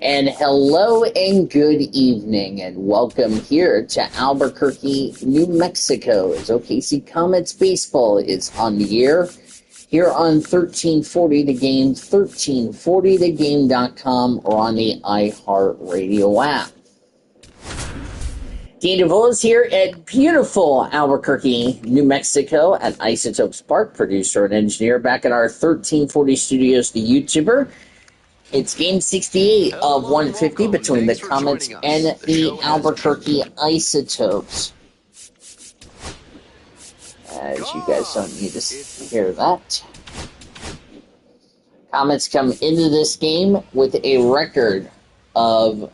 And hello and good evening, and welcome here to Albuquerque, New Mexico, as OKC Comets Baseball is on the air here on 1340 The Game, 1340thegame.com, or on the iHeartRadio app. Dean DeVoe is here at beautiful Albuquerque, New Mexico at Isotopes Park, producer and engineer back at our 1340 studios, the YouTuber. It's game 68 of 150 between the Comets and the Albuquerque Isotopes. As you guys don't need to hear that. Comets come into this game with a record of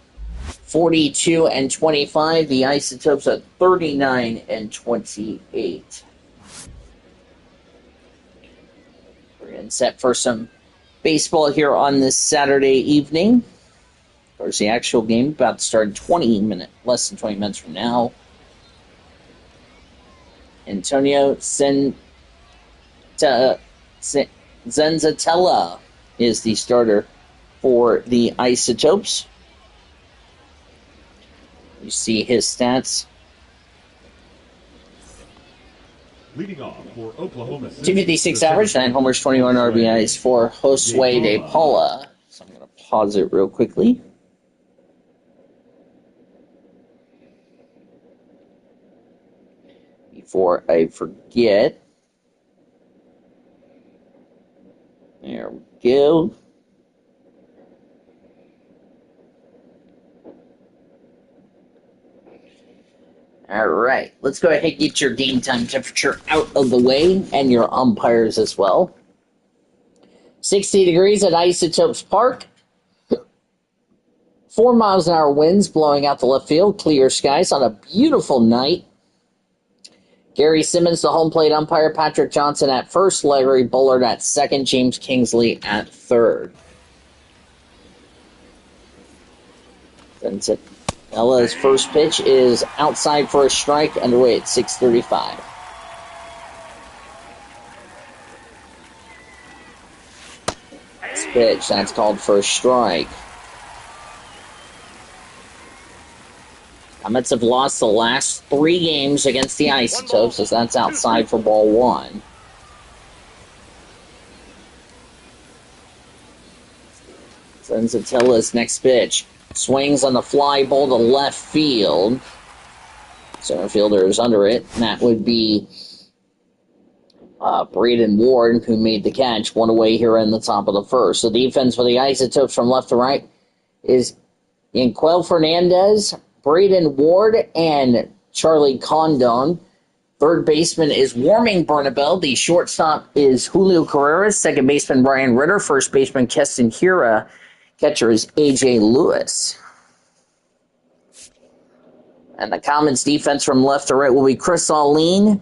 42-25. The Isotopes at 39-28. We're getting set for some baseball here on this Saturday evening. Of course, the actual game about to start in less than 20 minutes from now. Antonio Zenzatella is the starter for the Isotopes. You see his stats. Leading off for Oklahoma City, 256 average, 9 homers, 21 RBIs for Josue De Paula. So I'm going to pause it real quickly. Before I forget. There we go. All right, let's go ahead and get your game time temperature out of the way and your umpires as well. 60 degrees at Isotopes Park. 4 miles an hour winds blowing out the left field. Clear skies on a beautiful night. Gary Simmons, the home plate umpire. Patrick Johnson at first. Larry Bullard at second. James Kingsley at third. That's it. Ella's first pitch is outside for a strike, underway at 6:35. Next pitch, that's called for a strike. Comets have lost the last 3 games against the Isotopes, as that's outside for ball 1. Zenzatella's next pitch. Swings on the fly ball to left field. Center fielder is under it. And that would be Braden Ward, who made the catch. One away here in the top of the first. The defense for the Isotopes from left to right is Yanquel Fernandez, Braden Ward, and Charlie Condon. Third baseman is Warming Bernabel. The shortstop is Julio Carreras. Second baseman Brian Ritter. First baseman Keston Hira. Catcher is A.J. Lewis. And the Comets defense from left to right will be Chris Alleen,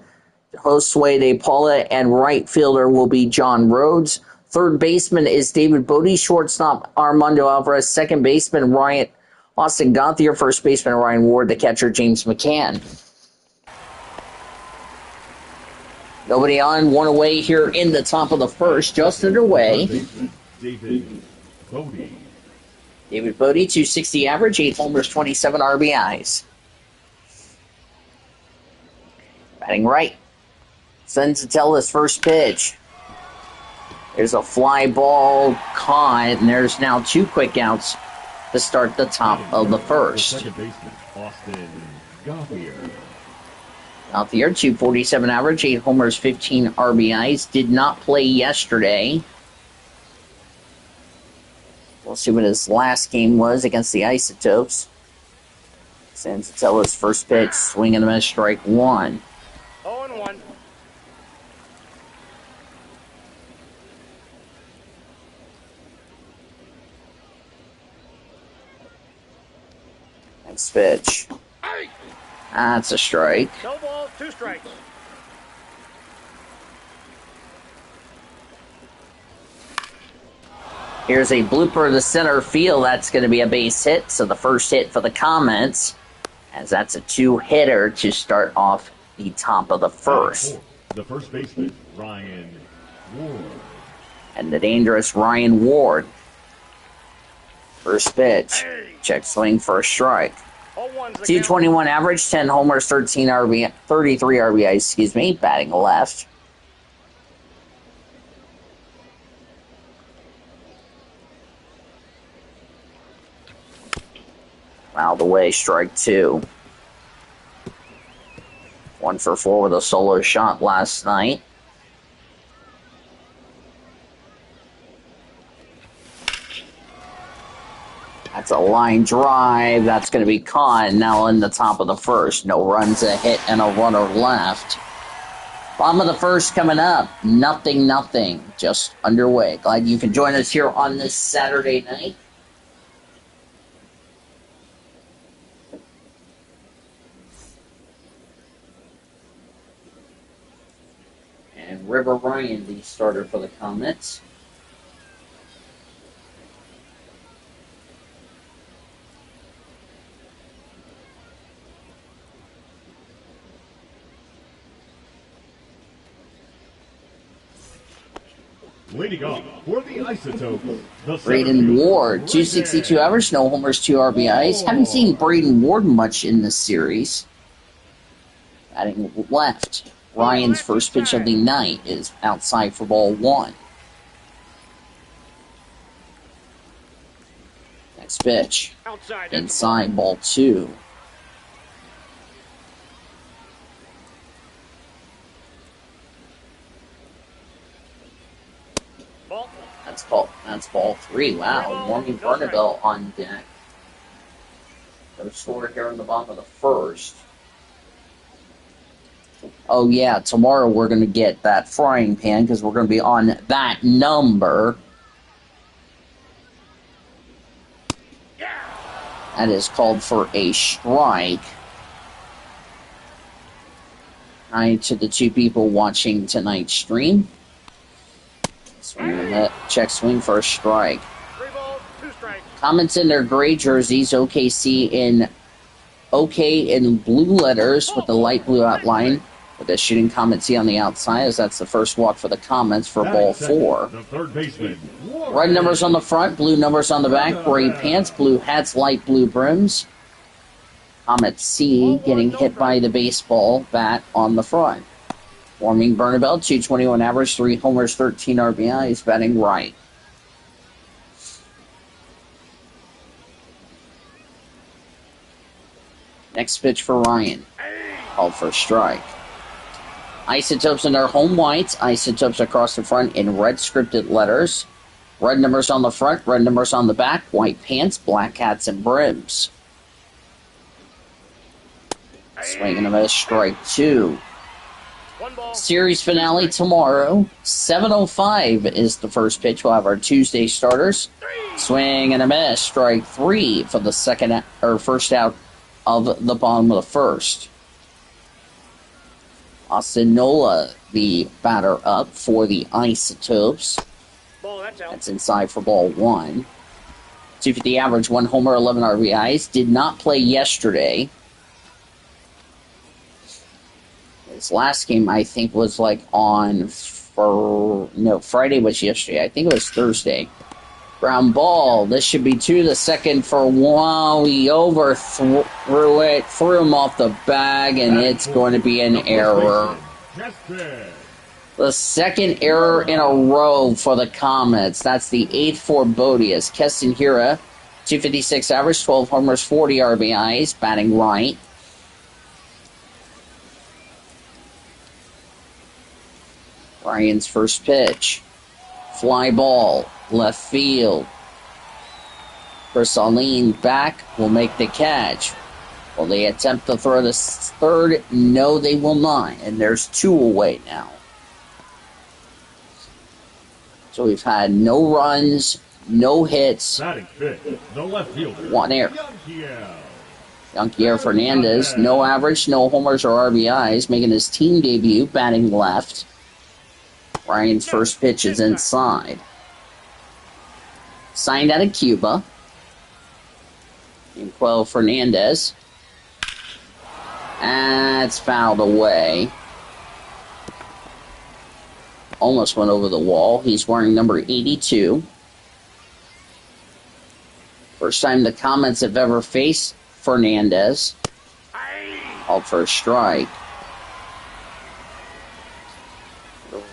Josue De Paula, and right fielder will be John Rhodes. Third baseman is David Bodie, shortstop Armando Alvarez, second baseman Austin Gauthier, first baseman Ryan Ward, the catcher James McCann. Nobody on, one away here in the top of the first, just underway. David Bodie. David Bodie, 260 average, 8 homers, 27 RBIs. Batting right. Zenzatella's first pitch. There's a fly ball caught, and there's now 2 quick outs to start the top of the first. Second baseman, Austin Gauthier. Gauthier, 247 average, 8 homers, 15 RBIs. Did not play yesterday. We'll see what his last game was against the Isotopes. Zenzatella's first pitch, swing and a miss, strike 1. 0-1. Next pitch. That's a strike. No ball, 2 strikes. Here's a blooper to the center field. That's going to be a base hit. So the first hit for the Comets, as that's a 2-hitter to start off the top of the first. The first baseman, Ryan Ward. And the dangerous Ryan Ward. First pitch. Check swing for a strike. 221 average, 10 homers, 33 RBIs, batting left. Fouled away, strike 2. 1 for 4 with a solo shot last night. That's a line drive. That's going to be caught. Now in the top of the first. No runs, a hit, and a runner left. Bottom of the first coming up. Nothing. Just underway. Glad you can join us here on this Saturday night. And River Ryan, the starter for the Comets. Leading off for the Isotopes, Braden Ward, 262 average, no homers, 2 RBIs. Haven't seen Braden Ward much in this series. Batting left. Ryan's first pitch of the night is outside for ball 1. Next pitch. Inside ball 2. That's ball 3. Wow, Morgan Bernabell on deck. Got a score here in the bottom of the first. Oh yeah, tomorrow we're going to get that frying pan because we're going to be on that number. That is called for a strike. Hi to the 2 people watching tonight's stream. Check swing for a strike. 3 balls, 2 strikes. Comets in their gray jerseys, OKC in OK in blue letters with the light blue outline with the shooting Comet C on the outside, as that's the first walk for the Comets for ball 4. The third baseman. Red numbers on the front, blue numbers on the back, gray pants, blue hats, light blue brims. Comet C getting hit by the baseball bat on the front. Warming Bernabell, 221 average, 3 homers, 13 RBIs, batting right. Next pitch for Ryan. Called for a strike. Isotopes in their home whites. Isotopes across the front in red scripted letters. Red numbers on the front, red numbers on the back, white pants, black hats, and brims. Swing and a miss, strike 2. Series finale tomorrow. 7:05 is the first pitch. We'll have our Tuesday starters. Swing and a miss, strike 3 for the first out of the bottom of the first. Austin Nola, the batter up for the Isotopes. That's inside for ball 1. 250 average, 1 homer, 11 RBIs. Did not play yesterday. His last game, I think, was Friday was yesterday. I think it was Thursday. Ground ball. This should be 2 to second for wow. He overthrew it, threw him off the bag, and it's going to be an error. The second error in a row for the Comets. That's the 8th for Bodius. Keston Hira, 256 average, 12 homers, 40 RBIs, batting right. Ryan's first pitch. Fly ball, left field. Ursaline back will make the catch. Will they attempt to throw the third? No, they will not. And there's 2 away now. So we've had no runs, no hits. Batting fifth, the left fielder. 1 error. Yanquier Fernandez, no average, no homers or RBIs, making his team debut, batting left. Ryan's first pitch is inside. Signed out of Cuba. Yanquier Fernandez. And it's fouled away. almost went over the wall. He's wearing number 82. First time the Comets have ever faced Fernandez. Called for a strike.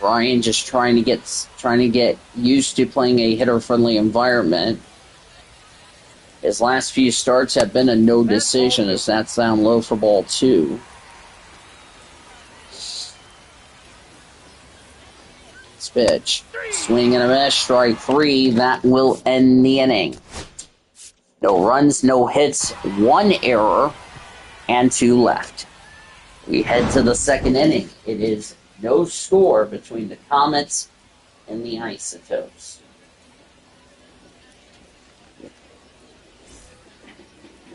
Ryan just trying to get used to playing a hitter-friendly environment. His last few starts have been a no decision, as that's down low for ball 2. Pitch. Swing and a miss, strike 3. That will end the inning. No runs, no hits, 1 error, and 2 left. We head to the second inning. It is no score between the Comets and the Isotopes.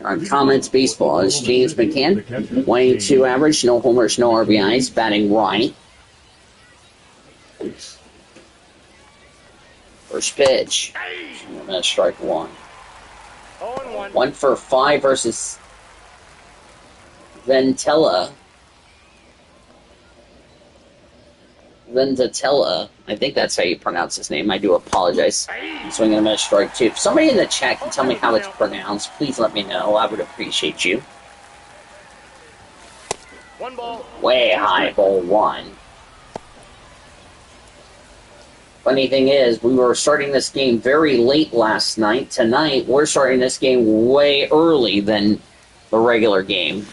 On Comets baseball is James McCann, 182 average, no homers, no RBIs, batting right. First pitch. I'm going to strike 1. 1 for 5 versus Ventatella. I think that's how you pronounce his name. I do apologize. Swinging a miss, strike 2. If somebody in the chat can tell me how it's pronounced, please let me know. I would appreciate you. 1 ball. Way high, ball 1. Funny thing is, we were starting this game very late last night. Tonight, we're starting this game way early than the regular game,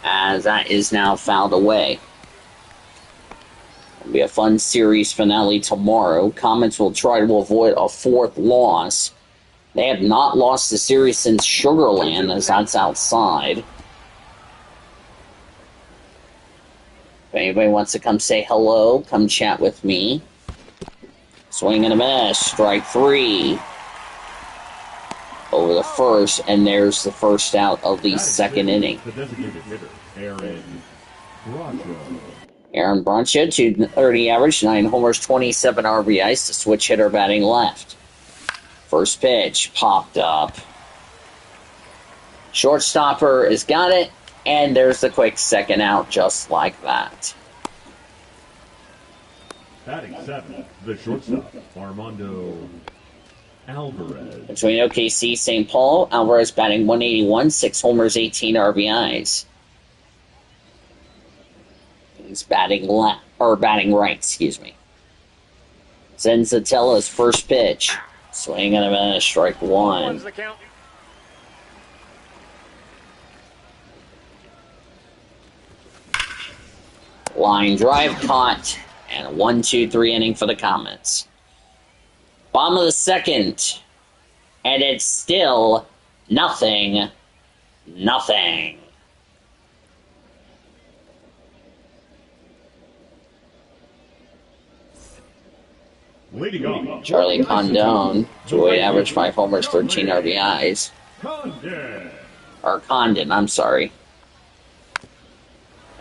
as that is now fouled away. It'll be a fun series finale tomorrow. Comets will try to avoid a 4th loss. They have not lost the series since Sugarland, as that's outside. If anybody wants to come say hello, come chat with me. Swing and a miss, strike 3. Over the first, and there's the first out of the second inning. The designated hitter, Aaron Bracho. Aaron Bracho, 230 average, 9 homers, 27 RBIs, the switch hitter batting left. First pitch, popped up. Shortstopper has got it. And there's the quick second out, just like that. Batting 7, the shortstop, Armando Alvarez. Between OKC, St. Paul, Alvarez batting 181, 6 homers, 18 RBIs. He's batting right, excuse me. Zenzatella's first pitch. Swing and a miss, strike 1. Line drive caught, and a 1-2-3 inning for the Comets. Bottom of the second, and it's still nothing. Leading off, Charlie Condon, 208 average, 5 homers, 13 RBIs. Condon, I'm sorry.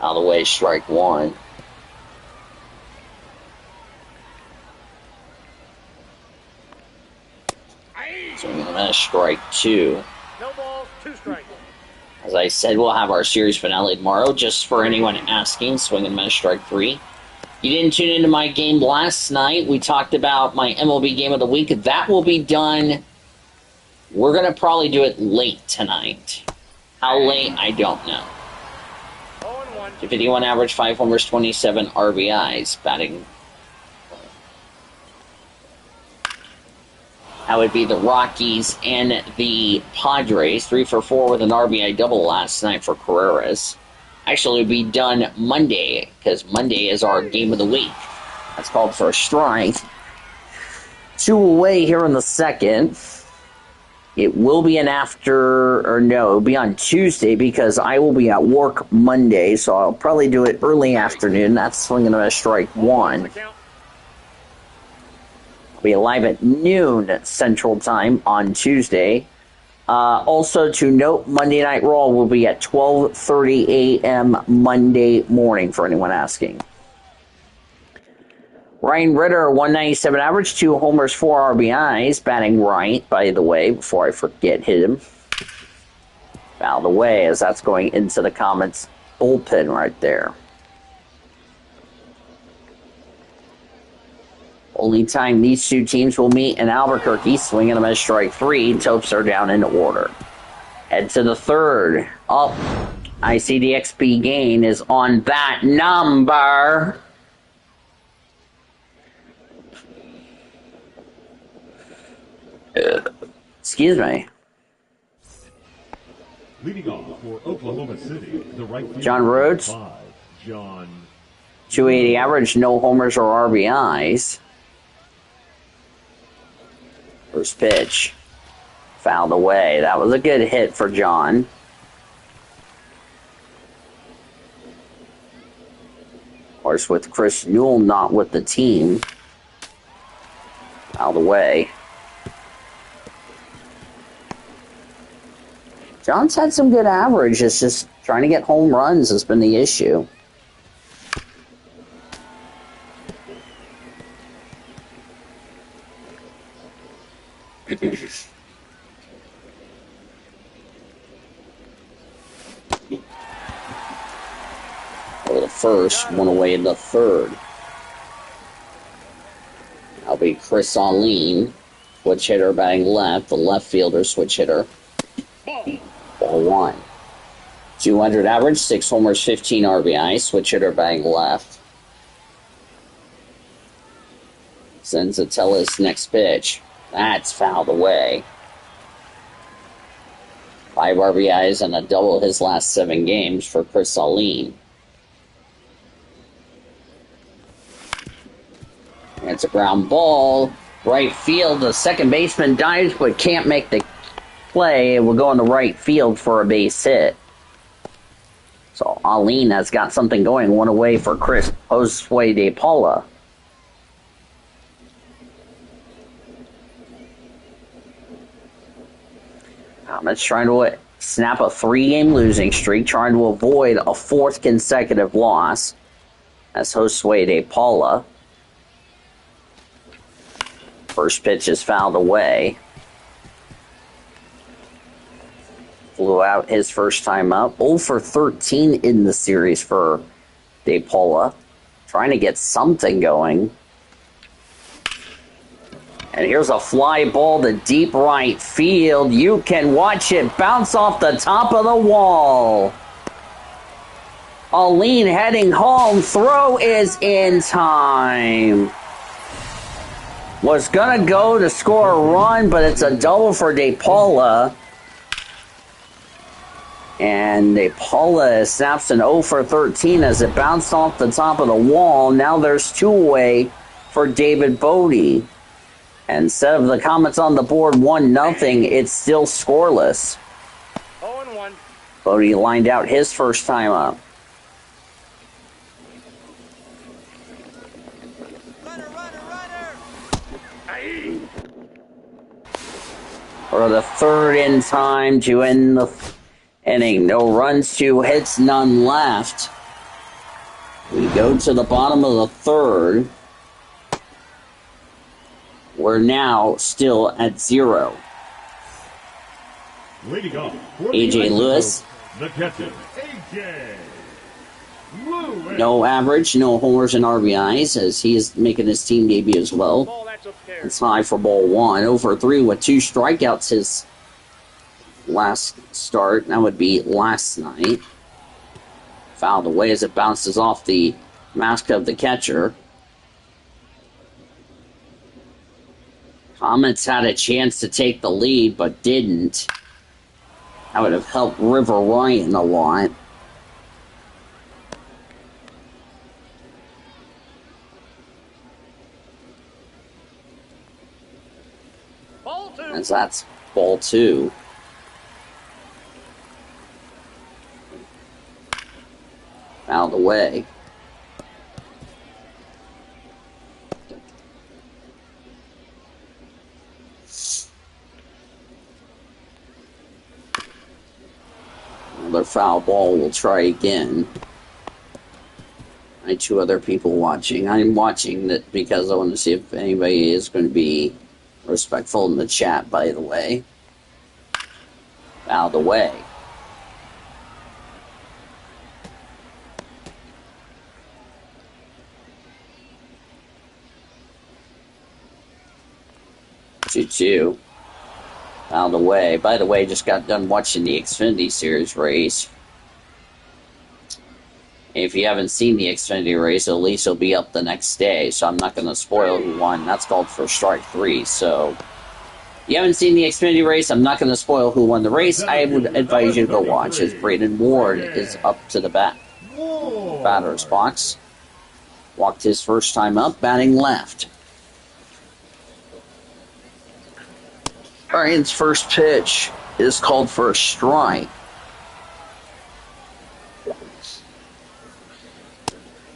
Out of the way, strike 1. Swing and a miss, strike 2. No balls, 2 strikes. As I said, we'll have our series finale tomorrow. Just for anyone asking, swing and miss, strike 3. You didn't tune into my game last night. We talked about my MLB game of the week. That will be done. We're going to probably do it late tonight. How late, I don't know. 51 average, 5 homers, 27 RBIs, batting. That would be the Rockies and the Padres. 3 for 4 with an RBI double last night for Carreras. Actually, it would be done Monday, because Monday is our game of the week. That's called for a strike. 2 away here in the second. It will be it'll be on Tuesday because I will be at work Monday, so I'll probably do it early afternoon. That's swinging a strike 1. I'll be live at noon Central Time on Tuesday. Also to note, Monday Night Raw will be at 12:30 a.m. Monday morning for anyone asking. Ryan Ritter, 197 average, 2 homers, 4 RBIs, batting right, by the way, before I forget him. Out of the way, as that's going into the Comets bullpen right there. Only time these two teams will meet in Albuquerque, swinging them as strike 3. Topes are down in order. Head to the third. Up. I see the XP gain is on that number. Excuse me. Leading off for Oklahoma City, the right fielder, John Rhodes. 5, John 280 average, no homers or RBIs. First pitch. Fouled away. That was a good hit for John. Of course, with Chris Newell not with the team. Fouled away. John's had some good average. It's just trying to get home runs has been the issue. Over the first, one away in the third. That'll be Chris Alline, switch hitter batting left, the left fielder switch hitter. Ball 1. 200 average, 6 homers, 15 RBI, switch hitter batting left. Sends Atelis next pitch. That's fouled away. 5 RBIs and a double his last 7 games for Chris Alline. It's a ground ball. Right field. The second baseman dives but can't make the play. It will go in the right field for a base hit. So Alline has got something going. One away for Chris Josue de Paula. Comets trying to snap a 3-game losing streak, trying to avoid a 4th consecutive loss. That's Josue de Paula. First pitch is fouled away. Flew out his first time up. 0 for 13 in the series for De Paula. Trying to get something going. And here's a fly ball to deep right field. You can watch it bounce off the top of the wall. Alline heading home. Throw is in time. Was going to go to score a run, but it's a double for De Paula. And De Paula snaps an 0 for 13 as it bounced off the top of the wall. Now there's 2 away for David Bodie. And instead of the Comets on the board 1-0, it's still scoreless. 0-1. Bodie lined out his first time up. For the third in time to end the inning. No runs, 2 hits, none left. We go to the bottom of the third. We're now still at 0. leading off for AJ Lewis. The catcher, AJ Lewis. No average, no homers and RBIs as he is making his team debut as well. Ball, that's upstairs. It's high for ball 1. 0 for 3 with 2 strikeouts his last start. That would be last night. Fouled away as it bounces off the mask of the catcher. Comets had a chance to take the lead, but didn't. That would have helped River Ryan a lot. Ball 2. As that's ball 2. Fouled away. Another foul ball. We'll try again. I had 2 other people watching. I'm watching that because I want to see if anybody is going to be respectful in the chat, by the way. Fouled away. 2-2. Fouled away. By the way, just got done watching the Xfinity Series race. If you haven't seen the Xfinity race, at least it'll be up the next day, so I'm not going to spoil who won. That's called for strike 3, so if you haven't seen the Xfinity race, I'm not going to spoil who won the race. I would advise you to go watch, as Braden Ward is up to the batter's box. Walked his first time up, batting left. Ryan's first pitch is called for a strike.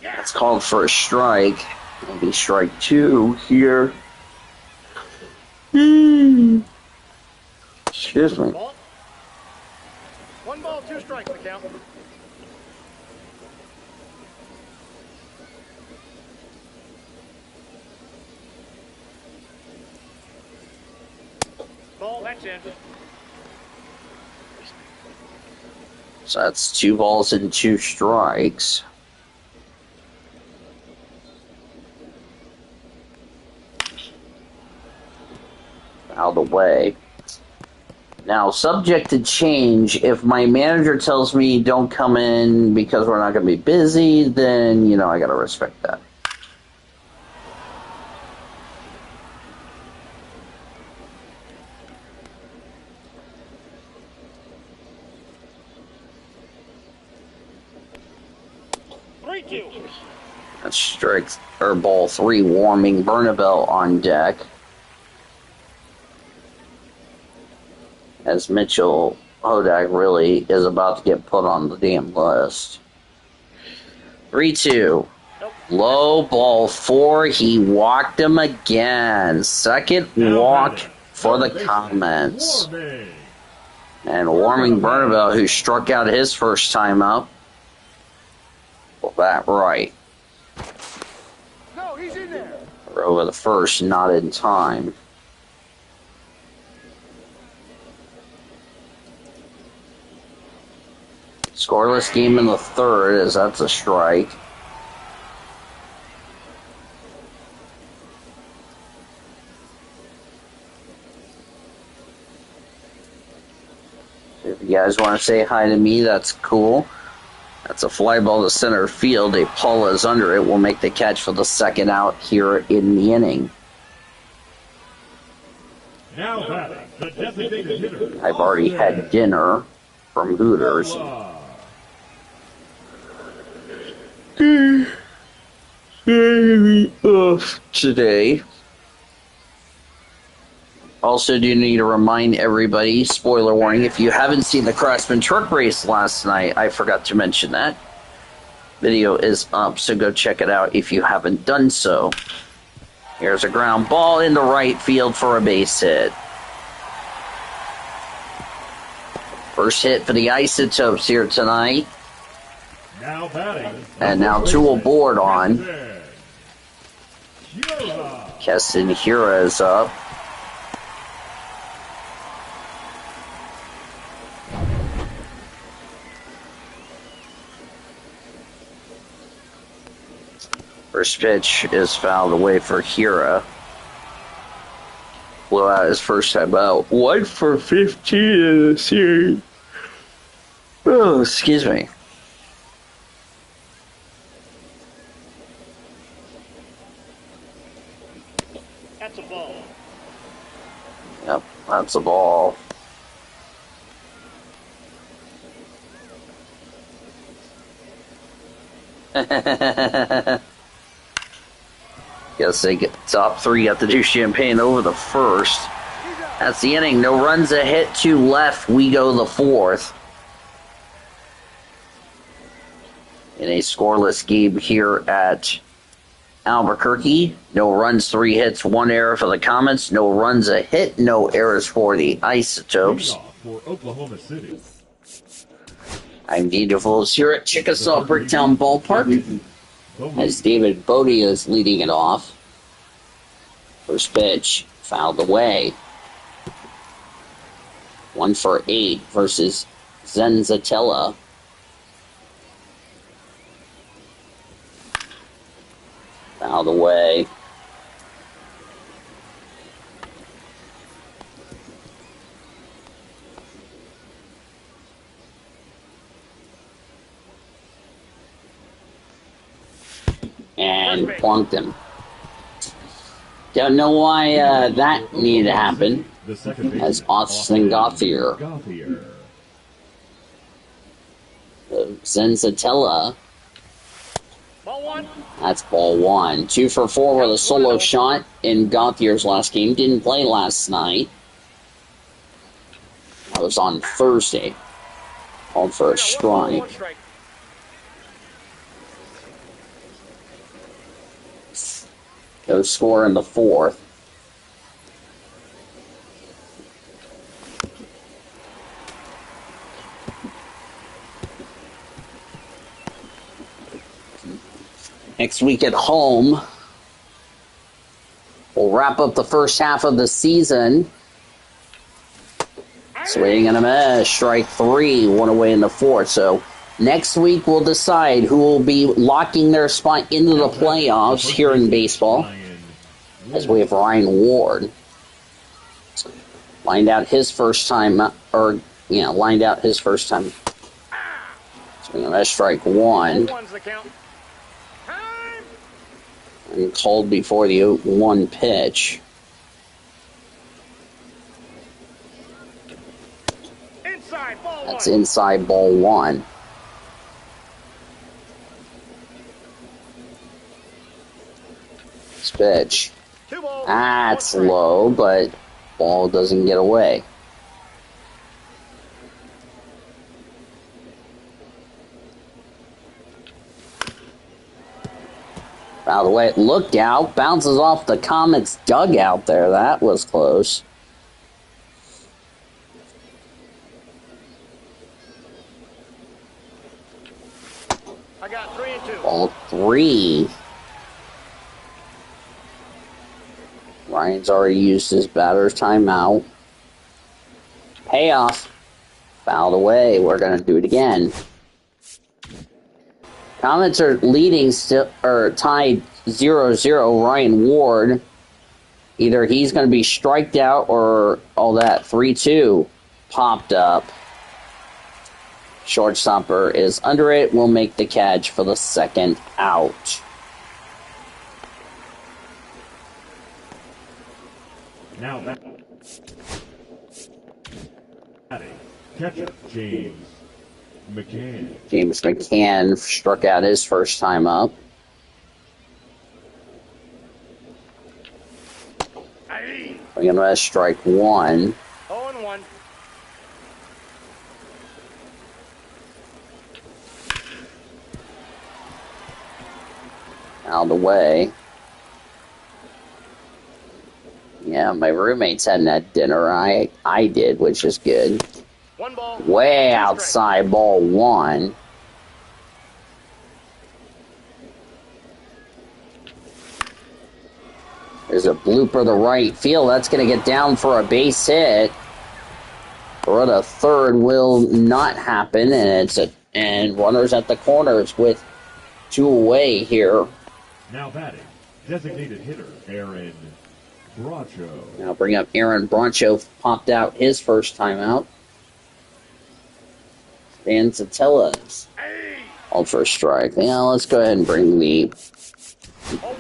That's called for a strike. Maybe strike 2 here. Excuse me. Ball. 1 ball, 2 strikes, the count. Ball, that's in. So that's 2 balls and 2 strikes. Out of the way. Now, subject to change, if my manager tells me don't come in because we're not going to be busy, then, I got to respect that. That's strike or ball 3, warming Bernabel on deck. As Mitchell Hodak really is about to get put on the damn list. 3-2. Nope. Low ball 4. He walked him again. Second walk for the Comets. And warming Bernabel, who struck out his first time up. Well, that right. No, he's in there. We're over the first, not in time. Scoreless game in the third, as that's a strike. If you guys want to say hi to me, that's cool. That's a fly ball to center field. A Paula is under it. Will make the catch for the second out here in the inning. Now batting, the designated hitter. I've already had dinner from Hooters. Off today. Also, do need to remind everybody, spoiler warning, if you haven't seen the Craftsman truck race last night, I forgot to mention that. Video is up, so go check it out if you haven't done so. Here's a ground ball in the right field for a base hit. First hit for the Isotopes here tonight. Now batting. And now 2 aboard on. Keston Hira is up. First pitch is fouled away for Hira. Blew out his first time out. 1 for 15 in the series. Oh, excuse me. That's a ball. Yep, that's a ball. Guess they get top 3, got to do champagne over the first. That's the inning. No runs, a hit, 2 left. We go the 4th. In a scoreless game here at Albuquerque. No runs, 3 hits, 1 error for the Comets. No runs, a hit, no errors for the Isotopes. For Oklahoma City. I'm Dean DeVos here at Chickasaw Bricktown Ballpark. As David Bodie is leading it off. First pitch, fouled away. 1 for 8 versus Zenzatella. Fouled away. and plunked him. Don't know why that needed to happen. As Austin Gauthier. Zenzatella. Ball one. That's ball one. 2 for 4 with a solo shot in Gauthier's last game. Didn't play last night. That was on Thursday. Called for a strike. Go score in the 4th. Next week at home, we'll wrap up the first half of the season. Swing and a miss, strike 3, 1 away in the 4th. So next week we'll decide who will be locking their spot into the playoffs here in baseball. As we have Ryan Ward. Lined out his first time, lined out his first time. Swing and a miss, strike 1. And called before the 0-1 pitch. That's inside ball 1. This pitch. That's low, but ball doesn't get away. By the way, it looked out, bounces off the Comets dugout there. That was close. I got 3 and 2. Ball 3. Ryan's already used his batter's timeout. Payoff. Fouled away. We're going to do it again. Comets are leading still, or tied 0-0. Ryan Ward, either he's going to be striked out or all that. 3-2 popped up. Shortstopper is under it. Will make the catch for the second out. Now that catcher James McCann. James McCann struck out his first time up. We're going to strike 1. 0-1. Out of the way. Yeah, my roommates hadn't had dinner. I did, which is good. 1 ball. Way outside ball 1. There's a blooper to right field. That's going to get down for a base hit. Or the third will not happen, and runners at the corners with 2 away here. Now batting, designated hitter Aaron Bracho. Now bring up Aaron Bracho. Popped out his first time out. Dan Zatella's called for a strike. Yeah, let's go ahead and bring the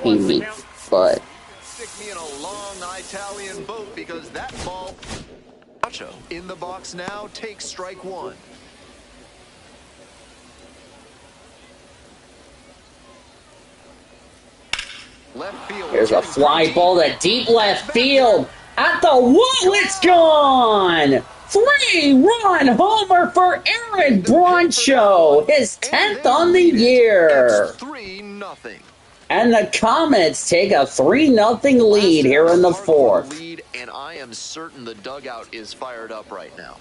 Amy butt. Stick me in a long Italian boat because that ball. Bracho in the box now takes strike 1. Left field. Here's a fly ball to deep left field. At the wall, it's gone! 3-run homer for Aaron Bracho, his 10th on the year. 3-0. And the Comets take a 3-0 lead here in the 4th. Lead, and I am certain the dugout is fired up right now.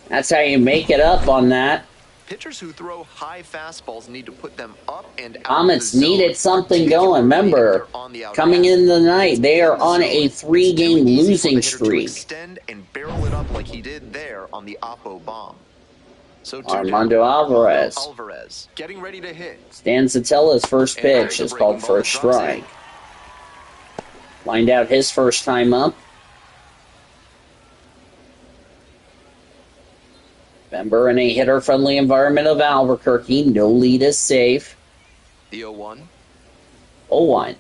That's how you make it up on that. Pitchers who throw high fastballs need to put them up and out. Comets needed something going. Remember, coming in the night, they are on a 3-game losing streak. Extend and barrel it up like he did there on the Oppo bomb. So Armando Alvarez. Getting ready to hit. Stan Zatella's first pitch is called for a strike. Lined out his first time up. Remember, in a hitter-friendly environment of Albuquerque, no lead is safe. The 0-1. 0-1.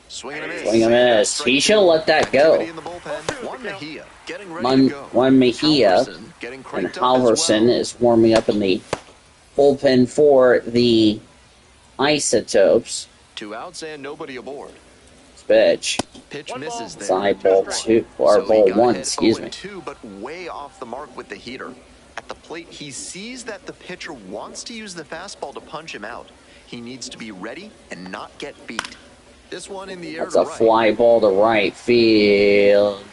Swing and a miss. Swing and a miss. He should have let that go. Activity in the bullpen. Juan Mejia getting ready to go. Juan Mejia Halverson getting and cranked up as Halverson well. is warming up in the bullpen for the Isotopes. 2 outs and nobody aboard. Pitch. Pitch misses there. Side ball 2 or So he ball got 1, ahead excuse me. 0-2, but way off the mark with the heater. At the plate, he sees that the pitcher wants to use the fastball to punch him out. He needs to be ready and not get beat. This one in the air That's to a right. fly ball to right field.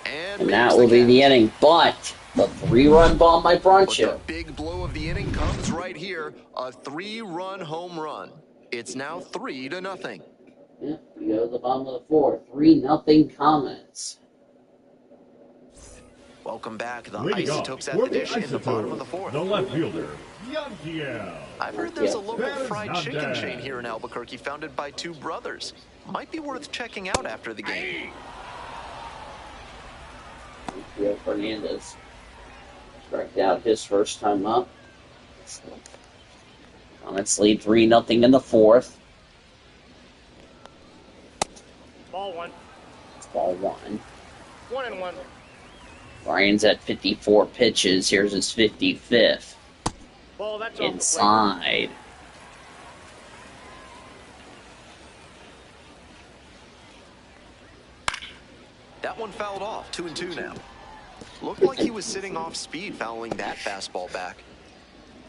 And that will be the inning. But the 3-run bomb by But Broncho. the big blow of the inning comes right here. A 3-run home run. It's now 3-0. Yeah, we go to the bottom of the 4th. 3-0 Comets. Welcome back. The Leading off Isotopes at for the the dish in the bottom of the Isotopes, 4th. the left fielder, Yankiel. I've heard there's a local That is fried not chicken bad. chain here in Albuquerque founded by 2 brothers. Might be worth checking out after the game. Rio Fernandez struck out his first time up. Comets lead 3-0 in the 4th. Ball 1. It's ball 1. 1-1. Ryan's at 54 pitches. Here's his 55th. Ball, that's off the plate. Inside. That one fouled off. 2-2 now. Looked like he was sitting off speed fouling that fastball back.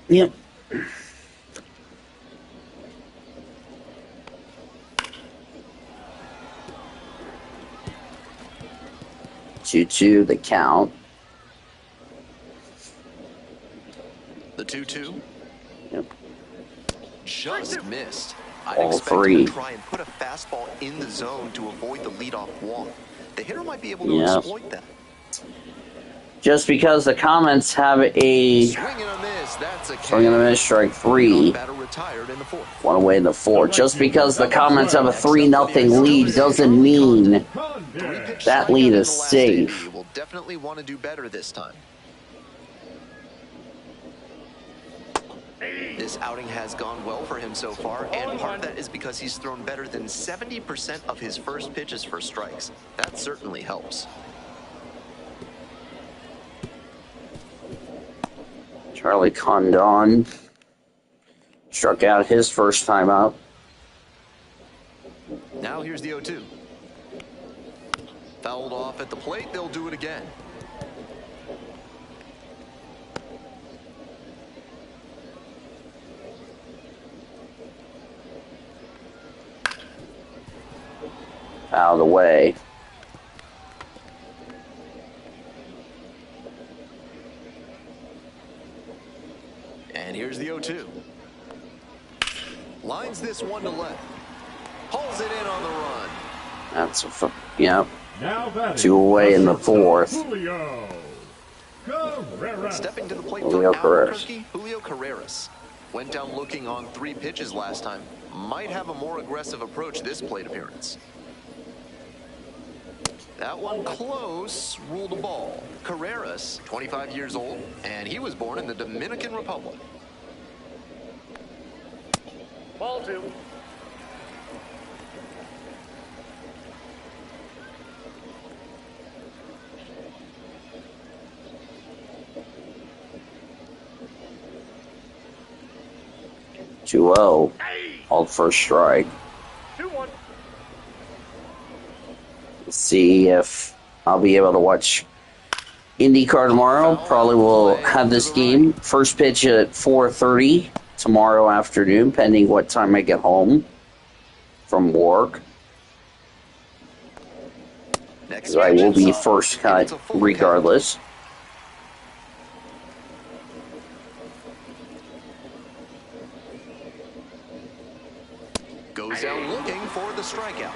Yep. 2-2 the count. The 2-2. Yep. Just missed. I'd Ball expect 3. him to try and put a fastball in the zone to avoid the leadoff walk. The hitter might be able to Yeah. exploit that. Just because the Comets have a Swing and a miss. That's a swing and a miss, strike 3, Batter retired in the 4th. one away in the 4th. Just because the Comets have a 3-0 lead doesn't mean that lead is safe. He will definitely want to do better this time. This outing has gone well for him so far, and part of that is because he's thrown better than 70% of his first pitches for strikes. That certainly helps. Charlie Condon struck out his first time up. Now here's the 0-2. Fouled off at the plate. They'll do it again. Out of the way. And here's the 0-2. Lines this one to left. Pulls it in on the run. That's yep. Now batting, 2 away in the 4th. Julio Carreras. Stepping to the plate Julio for Carreras. Albuquerque, Julio Carreras. Went down looking on 3 pitches last time. Might have a more aggressive approach this plate appearance. That one close, ruled a ball. Carreras, 25 years old, and he was born in the Dominican Republic. Ball 2. Two 2-0. Called first strike. 2-1. Let's see if I'll be able to watch IndyCar tomorrow. Probably will have this game. First pitch at 4:30 tomorrow afternoon, pending what time I get home from work. Next So I will pitch is be up, first and cut it's a full regardless. count. Goes down looking for the strikeout.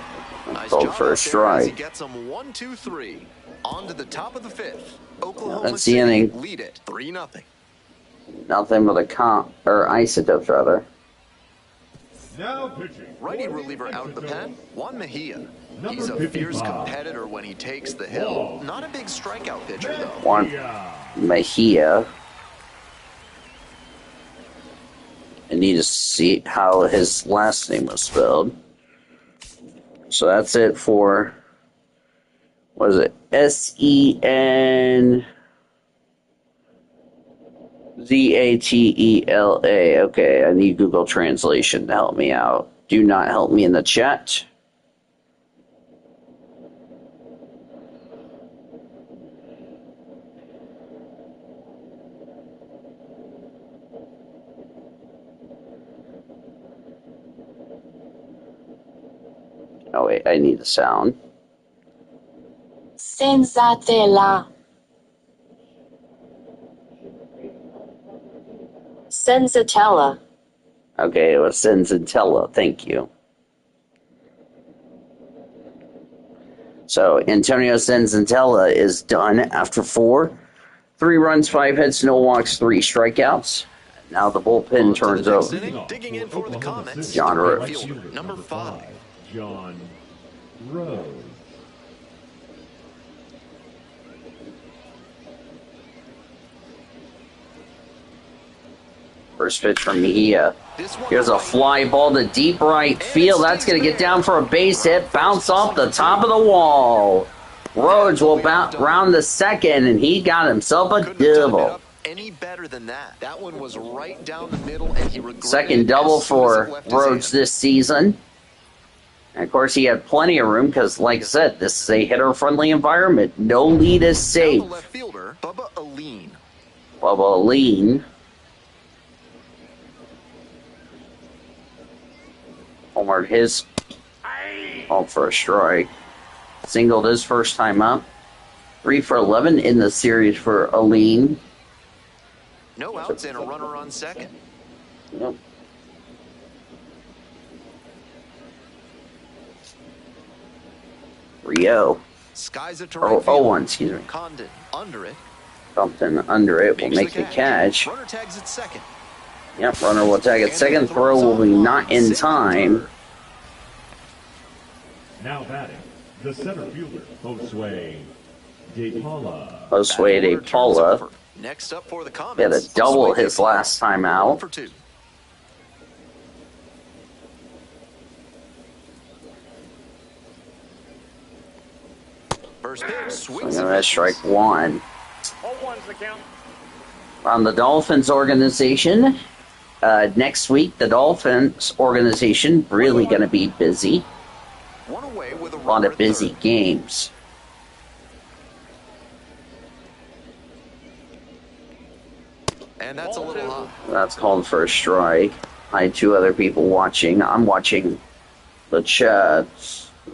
Nice Called job for a out there as he strike. gets them 1-2-3. On to the top of the 5th. Oklahoma That's the City inning. lead it 3-0. Nothing but Isotopes rather. Now pitching. Righty for the reliever out of the pen, Isotopes, Juan Mejia. Number He's a fierce 55. competitor when he takes the hill. Not a big strikeout pitcher, though. Juan Yeah. Mejia. And need to see how his last name was spelled. So that's it for, what is it? Senzatela. Okay, I need Google Translation to help me out. Do not help me in the chat. Oh wait, I need the sound. Senzatela. Senzatela. Okay, it was Senzatela. Thank you. So Antonio Senzatela is done after 4. 3 runs, 5 hits, no walks, 3 strikeouts. Now the bullpen turns over. Digging in for the Comets, John Rose. fielder, number 5. John Rose. First pitch from Mejia. Here's a fly ball to deep right field. That's going to get down for a base hit. Bounce off the top of the wall. Rhodes will round the second, and he got himself a double. Any better than that? That one was right down the middle, and he regretted Second it double as soon as it for left his Rhodes hand. this season. And of course, he had plenty of room because, like I said, this is a hitter-friendly environment. No lead is Now safe. the left fielder, Bubba Aline. Bubba Lean. Homered his called for a strike. Singled his first time up. 3 for 11 in the series for Aline. No outs and a runner on second. Yep. Rio. Skies it to Oh, right field. 0-1, excuse me. Condon under it. Something under it will make the catch. Runner tags at second. Yep, runner will tag it. Second throw will be not in time. Now batting, the center fielder, Josue De Paula. Josue De Paula Next up for the Comets. had a double Josue De his Paula. last time 1 out. for 2. First pitch, swings So and that's strike 1. 0-1's the count. On the Dolphins organization, next week the Dolphins organization really going to be busy. one away with a A lot runner of at busy third. games. And that's a little high. That's called for a strike. I had 2 other people watching. I'm watching the chat.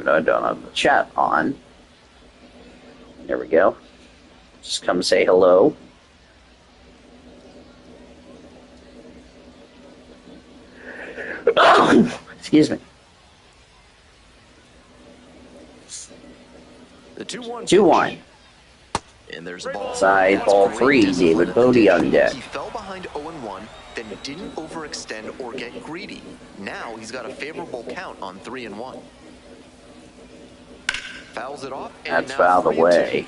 I don't have the chat on. There we go. Just come say hello. Excuse me. The 2-1. 2-1. And there's a ball. Side That's ball great 3. discipline David at the Bodie dish. on deck. He fell behind 0-1, then didn't overextend or get greedy. Now he's got a favorable count on 3-1. Fouls it off. And That's now fouled 3-2. away.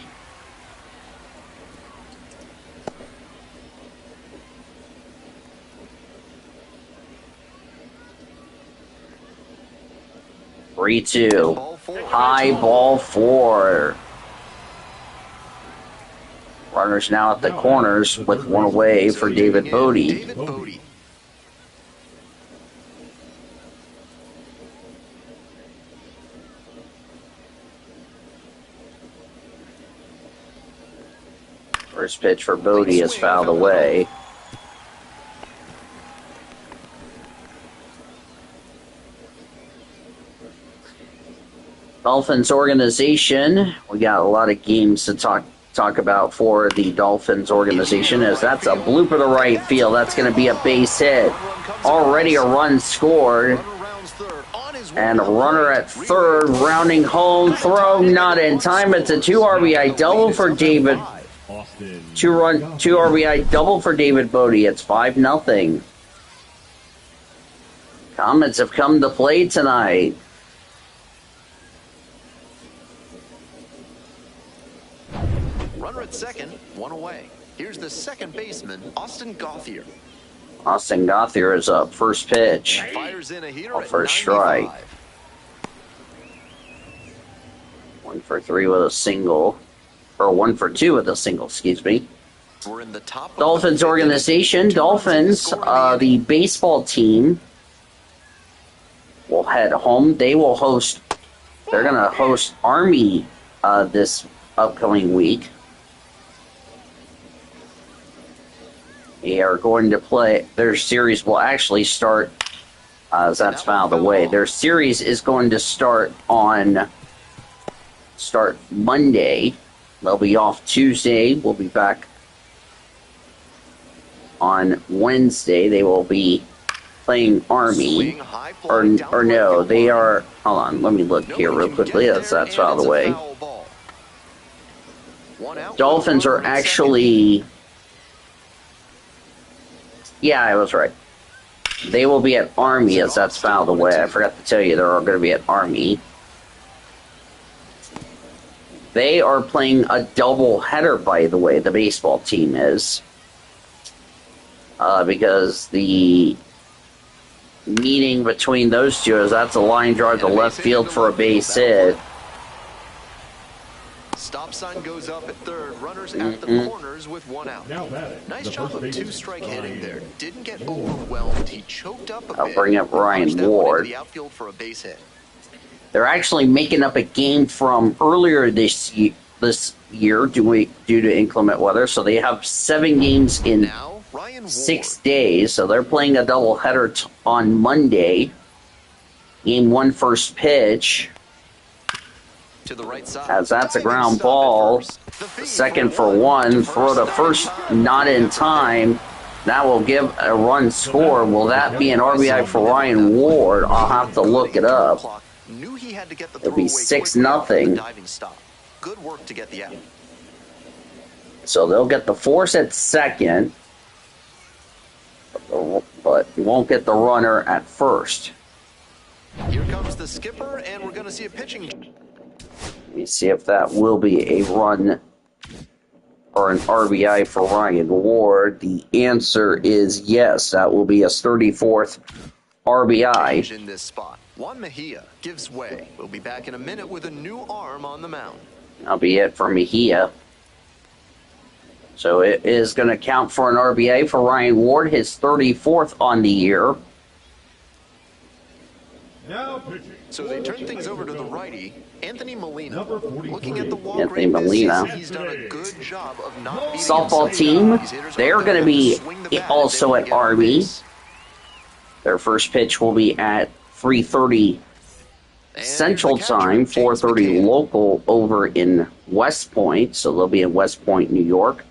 Three, 2. Ball 4. High ball 4. Runners now at the corners with 1 away for David Bodie. David Bodie. First pitch for Bodie is fouled away. Dolphins organization. We got a lot of games to talk about for the Dolphins organization, as that's a blooper to right field. That's going to be a base hit. Already a run scored. Runner rounds third. On his way And a to the runner plate. at third, rounding home. Throw not in time. It's a 2 RBI double for David. Austin. 2 RBI double for David Bodie. It's 5-0. Comets have come to play tonight. Runner at second, 1 away. Here's the second baseman, Austin Gauthier. Austin Gothier is up. First pitch. Fires in a heater Off at for a strike. 95. 1 for 3 with a single. Or 1 for 2 with a single, excuse me. We're in the top of Dolphins the fifth organization. inning. 2 runs in Dolphins, score in the the inning. baseball team, will head home. They will host, they're going to host Army this upcoming week. They are going to play, their series will actually start, as that's found the way. Their series is going to start Monday. They'll be off Tuesday. We'll be back on Wednesday. They will be playing Army. Swing high fly Or down the no, right they field are, hold on, let me look here real quickly. That's out of the way. Dolphins are actually, yeah, I was right. They will be at Army as that's fouled away. I forgot to tell you they're all going to be at Army. They are playing a double header, by the way, the baseball team is. Because the meeting between those two is that's a line drive to left field for a base hit. Stop sign goes up at third. Runners at the corners with 1 out. Now batting, Nice the job first of baseman, 2-strike hitting Ryan there. Didn't get overwhelmed. He choked up a bit. I'll bring up Ryan Punched that one into Ward. the outfield for a base hit. They're actually making up a game from earlier this year due to inclement weather. So they have 7 games in Now, Ryan Ward. 6 days. So they're playing a doubleheader on Monday. Game 1 first pitch. To the right side. As that's a Diving ground stop at ball. first. The feed Second for for one. one. Throw to first, not in time. That will give a run score. Will that be an RBI for Ryan Ward? I'll have to look it up. Knew he had to get the It'll be throw away 6-0. quickly after the diving stop. Good work to get the out. So they'll get the force at second, but you won't get the runner at first. Here comes the skipper, and we're going to see a pitching. Let me see if that will be a run or an RBI for Ryan Ward. The answer is yes. That will be his 34th RBI. In this spot. Juan Mejia gives way. We'll be back in a minute with a new arm on the mound. That'll be it for Mejia. So it is going to count for an RBI for Ryan Ward, his 34th on the year. Now pitching. So they turn things over to the righty, Anthony Molina. Number 43. Looking at the walk Anthony rate this Molina. season, he's done a good job of not beating Softball himself team, down. These hitters are they're gonna going to have be swing the bat if also they at get on Army. base. Their first pitch will be at 3:30 And Central the catcher, Time, James 4:30 McCann. local over in West Point. So they'll be in West Point, New York,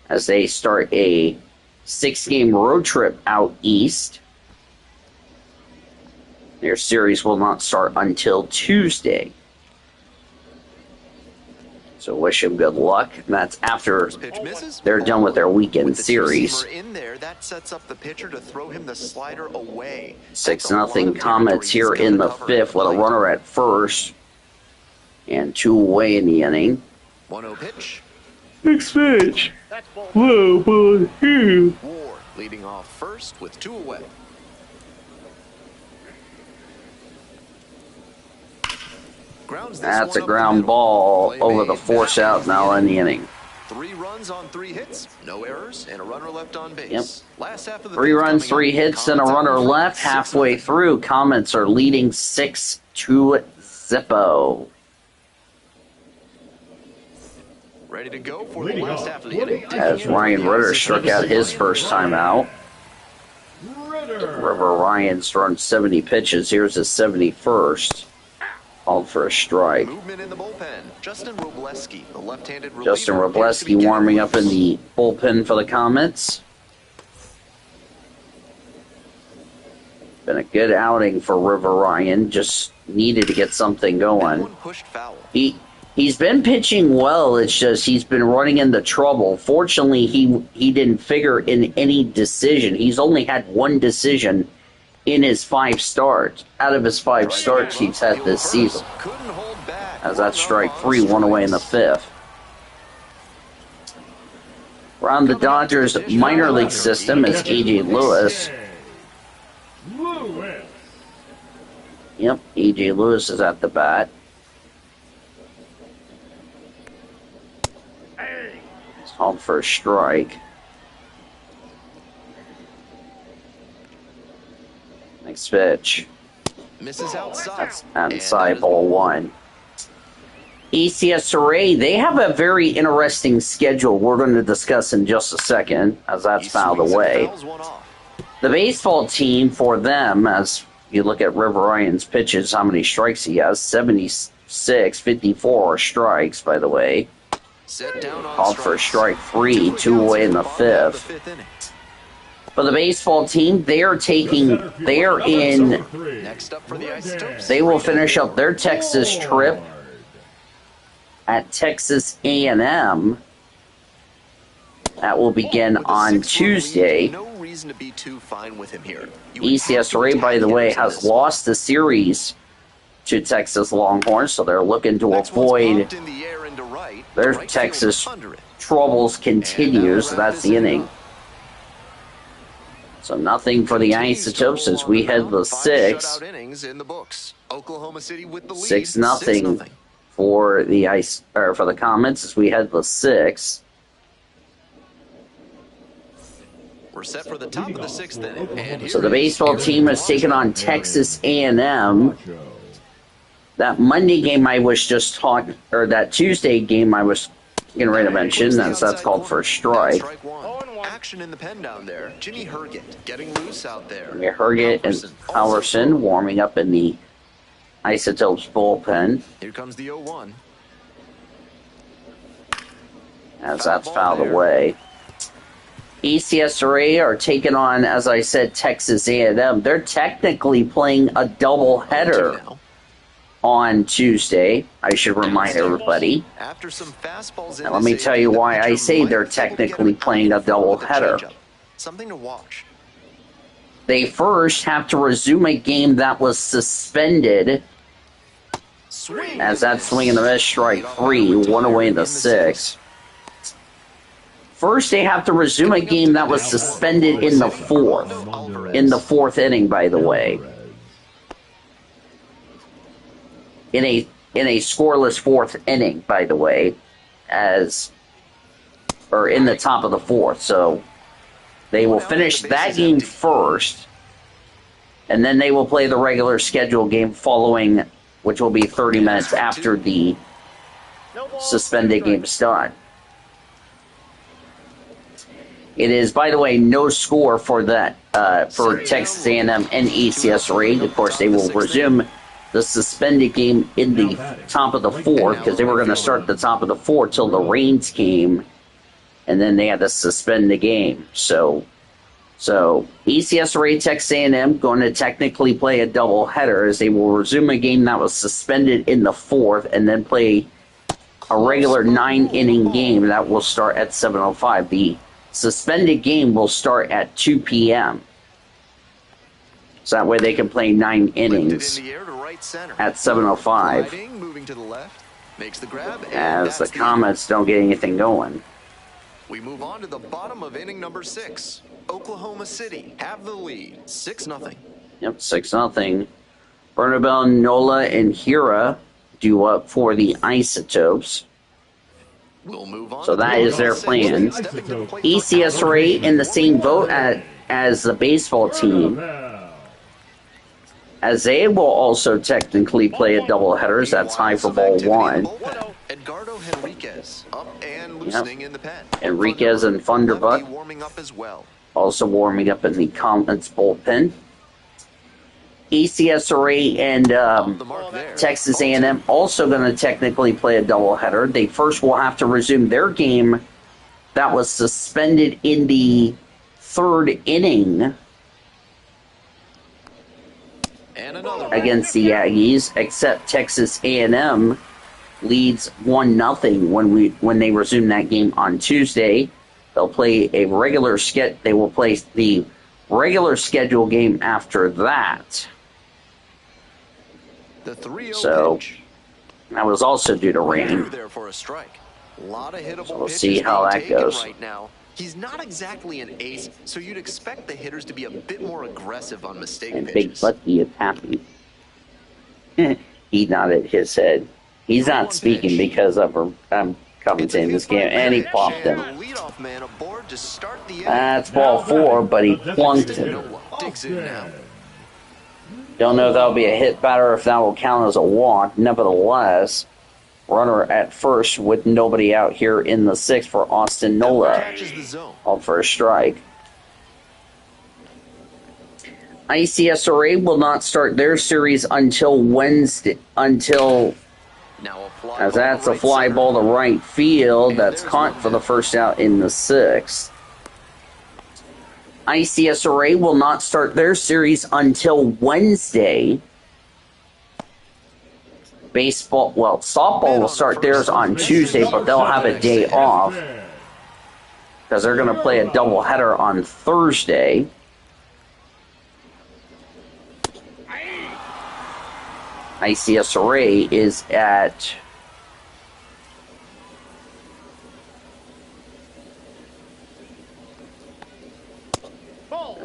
as they start a 6-game road trip out east. Their series will not start until Tuesday. So wish them good luck. And that's after Pitch misses. they're done with their weekend With the series. two-seamer in there, that sets up the pitcher to throw him the slider away. 6-0 Comets here in the 5th with a runner at first and 2 away in the inning. 1-0 pitch. Next pitch. That's ball. Whoa, boy. Ward leading off first with 2 away. Grounds this That's one a up ground the middle. ball Play over the made. force That out ends now in the inning. 3 runs on 3 hits, no errors, and a runner left on base. Yep. Last half of the 3 fifth runs, coming 3 up. hits, and a Comets runner out in front, left. Halfway 6-0. through, Comets are leading 6-0. Ready to go for the Leading last off, half of the inning. As Ryan Ritter struck out his first time out. Ritter. River Ryan's thrown 70 pitches. Here's his 71st. Called for a strike. Movement in the bullpen. Justin Robleski, the left-handed reliever, Justin appears to be Robleski getting warming up in loose. the bullpen for the Comets. Been a good outing for River Ryan. Just needed to get something That going. one pushed foul. He's been pitching well. It's just he's been running into trouble. Fortunately, he didn't figure in any decision. He's only had one decision in his 5 starts. Out of his 5 starts he's had this season. Couldn't hold back. As that's strike 3, 1 away in the 5th. Around the Dodgers minor league system is A.J. Lewis. Lewis. Yep, A.J. Lewis is at the bat. It's called for a strike. Next pitch. Misses outside. That's outside ball one. ECS Array, they have a very interesting schedule we're going to discuss in just a second, as that's fouled away. The baseball team for them, as you look at River Ryan's pitches, how many strikes he has, 76, 54 strikes, by the way. Called for strike three, 2 away in the fifth. For the baseball team, they will finish up their Texas trip at Texas A&M. That will begin on Tuesday. ECS Ray, by the way, has lost the series to Texas Longhorns, so they're looking to avoid their Texas troubles continue, so that's the inning. So nothing for the Isotopes as we head the 6. 6-0 for the Comets as we head the 6. We're set for the top of the 6th inning. So the baseball team has taken on Texas A&M. That Monday game I was just talking, or that Tuesday game I was getting ready to mention, that's called for a strike. Action in the pen down there. Jimmy Herget getting loose out there. Jimmy Herget and Halverson warming up in the Isotopes bullpen. Here comes the 0-1. As that's fouled away. ECSRA are taking on, as I said, Texas A&M. They're technically playing a doubleheader on Tuesday. I should remind everybody. After some fastballs, and let me tell you why I say they're technically playing a doubleheader. Something to watch. They first have to resume a game that was suspended. As that swing and a miss, strike three, 1 away in the 6th. First, they have to resume a game that was suspended in the 4th. In the 4th inning, by the way. In a scoreless 4th inning, by the way, or in the top of the 4th. So they will finish that game first, and then they will play the regular schedule game following, which will be 30 minutes after the suspended game is done. It is, by the way, no score for that for Texas A&M and ECS Reed. Of course, they will resume the suspended game in the top of the 4th because they were going to start the top of the 4th till the rains came, and then they had to suspend the game. So ECS Reed, Texas A&M going to technically play a doubleheader as they will resume a game that was suspended in the 4th and then play a regular 9-inning game that will start at 7:05. The suspended game will start at 2 p.m. So that way they can play 9 innings at 7:05 as the Comets don't get anything going. We move on to the bottom of inning number 6. Oklahoma City have the lead, 6-0. Yep, 6-0. Bernabel, Nola, and Hira due up for the Isotopes. We'll move on. So that is their plan. ECS Ray in the same boat as the baseball team, as they will also technically play a doubleheader. That's high for ball 1. Edgardo Henriquez up and loosening in the pen. Enriquez and Thunderbuck warming up as well. Also warming up in the Comets bullpen. ECSRA and Texas A&M also going to technically play a doubleheader. They first will have to resume their game that was suspended in the 3rd inning against the Aggies, except Texas A&M leads 1-0 when they resume that game on Tuesday. They'll play a regular They will play the regular schedule game after that. So that was also due to rain. So we'll see how that goes. He's not exactly an ace, so you'd expect the hitters to be a bit more aggressive on mistake And Big pitches. Bucky is happy. He nodded his head. He's not speaking because I'm commentating this game, and he popped him. And the leadoff man aboard to start the inning. That's ball 4, but he plunked him. Digs in now. Don't know if that'll be a hit batter or if that will count as a walk. Nevertheless, runner at first with nobody out here in the 6th for Austin Nola. Catches the zone. Called for a strike. ICSRA will not start their series until Wednesday, Now a fly as ball that's to a right fly center. ball to right field. And That's there's caught one for the down. first out in the 6th. ICSRA will not start their series until Wednesday. Softball will start theirs on Tuesday, but they'll have a day off because they're going to play a doubleheader on Thursday. ICSRA is at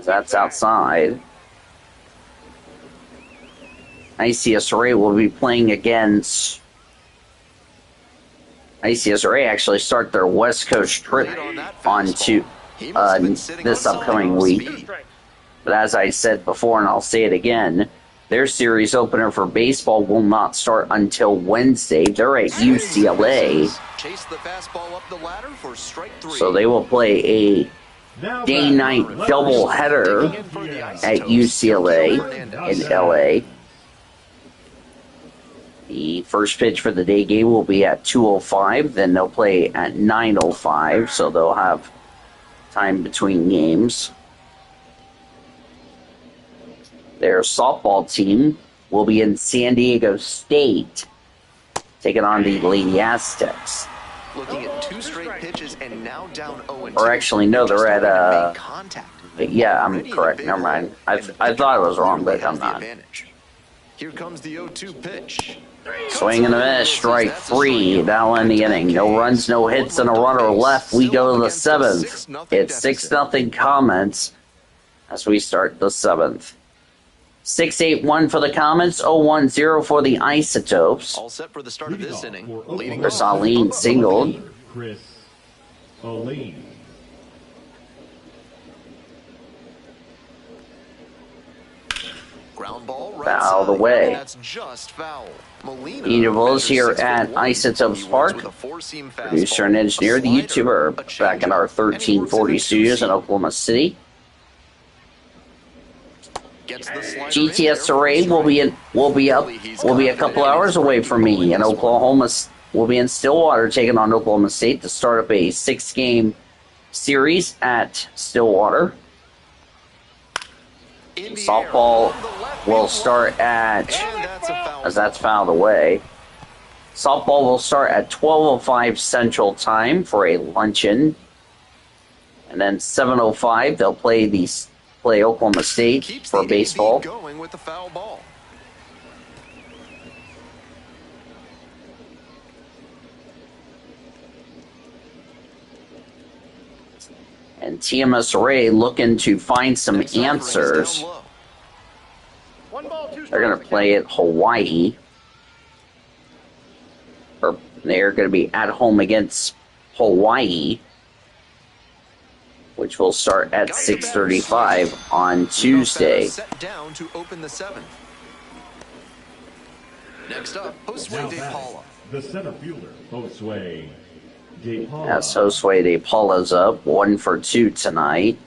that's outside. ICSRA will be playing against. ICSRA actually start their West Coast trip on to this upcoming week. But as I said before, and I'll say it again, their series opener for baseball will not start until Wednesday. They're at UCLA, Chase the fastball up the ladder for strike 3. so they will play a day-night doubleheader at UCLA in LA. The first pitch for the day game will be at 2:05. Then they'll play at 9:05, so they'll have time between games. Their softball team will be in San Diego State, taking on the Lady Aztecs. Looking at 2 straight pitches and now down 0-2. Or actually, no, they're Just at looking to make contact. yeah, I'm Ready in correct. the Never big mind. hole, I and the thought it was pitcher wrong, but clearly I'm has the not. advantage. Here comes the 0-2 pitch. Swing and a miss, strike 3. That'll end the inning. No runs, no hits, and a runner left. We go to the 7th. It's 6-0 Comets as we start the 7th. 6-8-1 for the Comets, 0-1-0 for the Isotopes. All set for the start of this inning. Leading Chris off. Aline singled. Chris Aline. Ground ball right Foul side. away. That's just foul. Molina Intervals here measures 6 at foot 1. Isotopes He Park. works with a four-seam Producer fastball, and engineer, a the slider, a YouTuber, back in our changeup, and he works 1340 in a studios in two-seam. Oklahoma City. Gets the slider in GTS there for Array will be a couple hours away from me, and Oklahoma will be in Stillwater taking on Oklahoma State to start up a 6-game series at Stillwater. In the Softball air, on the left will field start line. at, And that's a foul. as that's fouled away. Softball will start at 12:05 Central Time for a luncheon, and then 7:05 they'll play Oklahoma State Keeps for the baseball. AB going with the foul ball. And TMS Array looking to find some Next offering is answers. down low. 1 ball, 2 strikes. They're going to play at Hawaii. Or they're going to be at home against Hawaii, which will start at 6:35 on Tuesday. Set down to open the 7th. Next up, Josue Now De batting, Paula. the center fielder, Josue De Paula. As Josue De Paula's up, 1 for 2 tonight.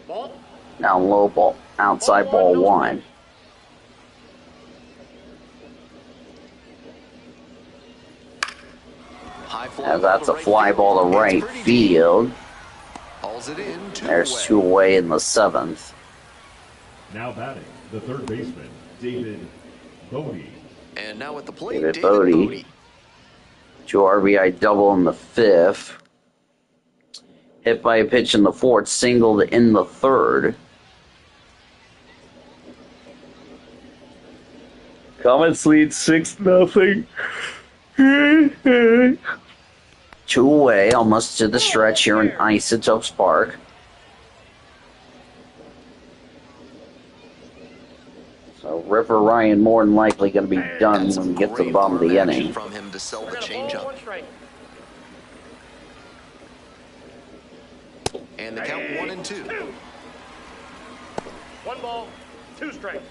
Ball. Now low ball, outside ball 1. High fly As that's a to fly field. ball to It's right pretty deep. field. Hauls it in, There's away. 2 away in the 7th. Now batting, the third baseman, David Bodie. And now at the plate, David David Bodie. Bodie. 2 RBI double in the 5th. Hit by a pitch in the 4th, singled in the 3rd. Comets lead 6-0. 2 away, almost to the stretch here in Isotopes Park. So River Ryan more than likely going to be done when we get to the bottom of the inning. From him to sell the changeup. And the count 1-2. 1 ball, 2 strikes.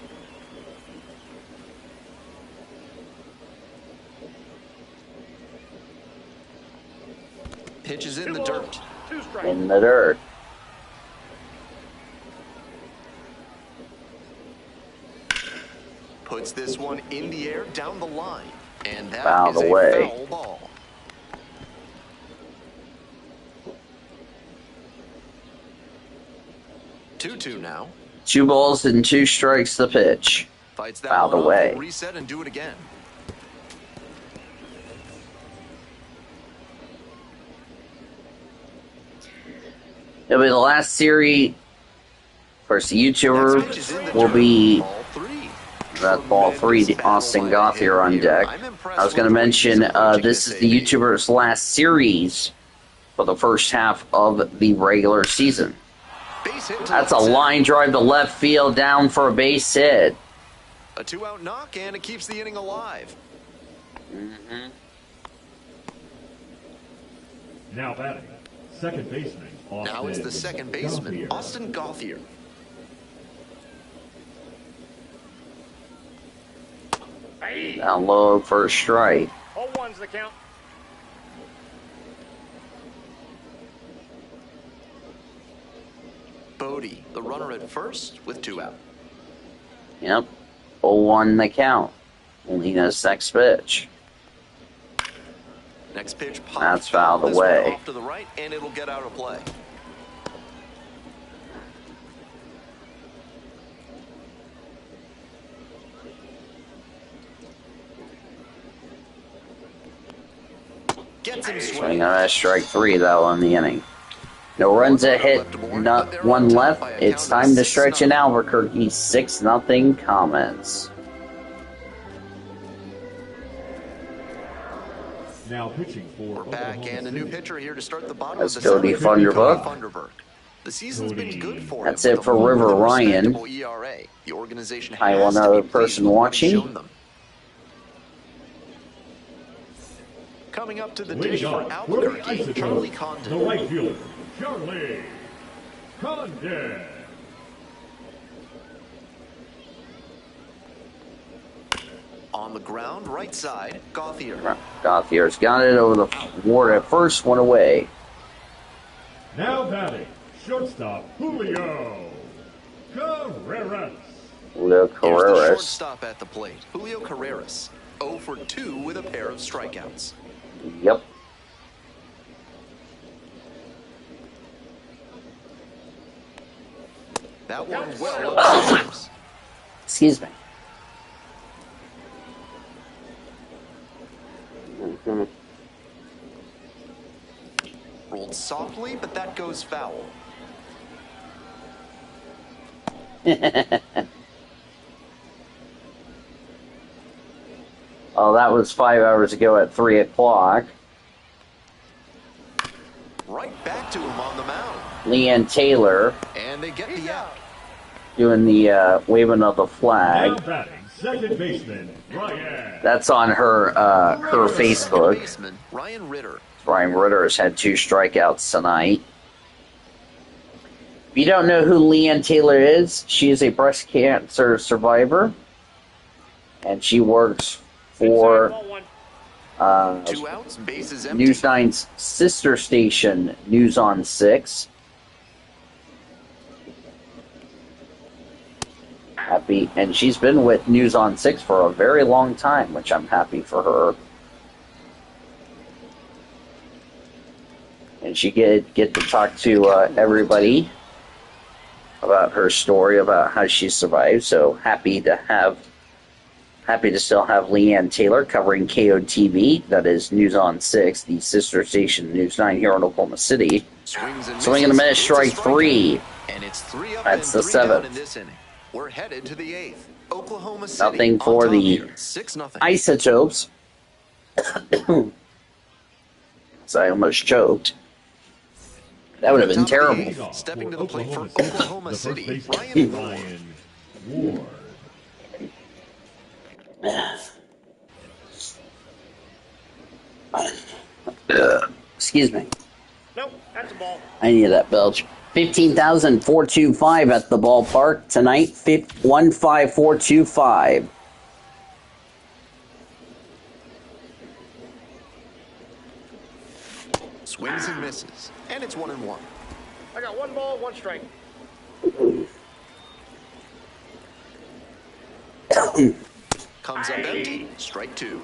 Pitch is in the dirt. 2 strikes. In the dirt. Puts this one in the air down the line. And that Fouled is a away. foul ball. Two now. 2 balls and 2 strikes the pitch. Fights that Fouled one away. off, reset and do it again. It'll be the last series. Of course, the YouTuber will be Ball 3. that ball 3, Austin Gauthier on deck. I was going to mention this is the YouTuber's last series for the first half of the regular season. Base hit to That's a left center. line drive to left field down for a base hit. A 2-out knock, and it keeps the inning alive. Now batting, second baseman. Now it's the Austin second baseman, Gauthier. Austin Gauthier. Down low for a strike. 0-1's the count. Bodie, the runner at first with 2 out. Yep. 0-1 the count. Molina's next pitch. Next pitch popped. That's fouled This one away. off to the right, and it'll get out of play. Gets him Swing swinging. on a strike 3 though in the inning. No runs a hit, not one left. It's time to stretch in Albuquerque. 6-0 Comets. Now pitching for We're back, Oklahoma and a new City. pitcher here to start the bottom That's of the Cody seventh. Funderburk. Funderburk. The season's been good for That's him. it with for a more River than Ryan. respectable ERA. The organization Hi, has one to other be pleased person with what he's watching. shown them. Coming up to the Leading dish for off for the Albuquerque, Isotopes, Charlie the Condon. right fielder, Charlie Condon. On the ground, right side, Gauthier. Gauthier's got it over the ward at first, 1 away. Now batting, shortstop Julio Carreras. Julio Here's the Carreras. shortstop at the plate, Julio Carreras. 0 for 2 with a pair of strikeouts. Yep. That one well upstairs. Excuse me. Rolled softly, but that goes foul. Oh, that was 5 hours ago at 3 o'clock. Right back to him on the mound. Leanne Taylor And they get the out. doing the waving of the Now flag. batting, second baseman Ryan. That's on her her Second Facebook. baseman, Ryan Ritter. Ryan Ritter has had 2 strikeouts tonight. If you don't know who Leanne Taylor is, she is a breast cancer survivor, and she works for 1-1. 2 outs, bases empty. News 9's sister station, News on 6. Happy, and she's been with News on 6 for a very long time, which I'm happy for her. And she get to talk to everybody about her story, about how she survived. So happy to still have Leanne Taylor covering KOTV, that is News on 6, the sister station News 9 here in Oklahoma City. Swings and Swing and a misses. miss, It's a strike strikeout. 3. And it's 3 up That's and the 3 down 7th. in this inning. We're headed to the 8th. Oklahoma City. Nothing on for top the here, 6-0. Isotopes. So I almost choked. That would have been terrible. Stepping to the plate for Oklahoma City, Ryan Ward. Excuse me. Nope, that's a ball. I need that belch. 15,425 at the ballpark tonight. 15425. Swings and misses, and it's 1-1. I got 1 ball, 1 strike. Comes up empty, strike 2.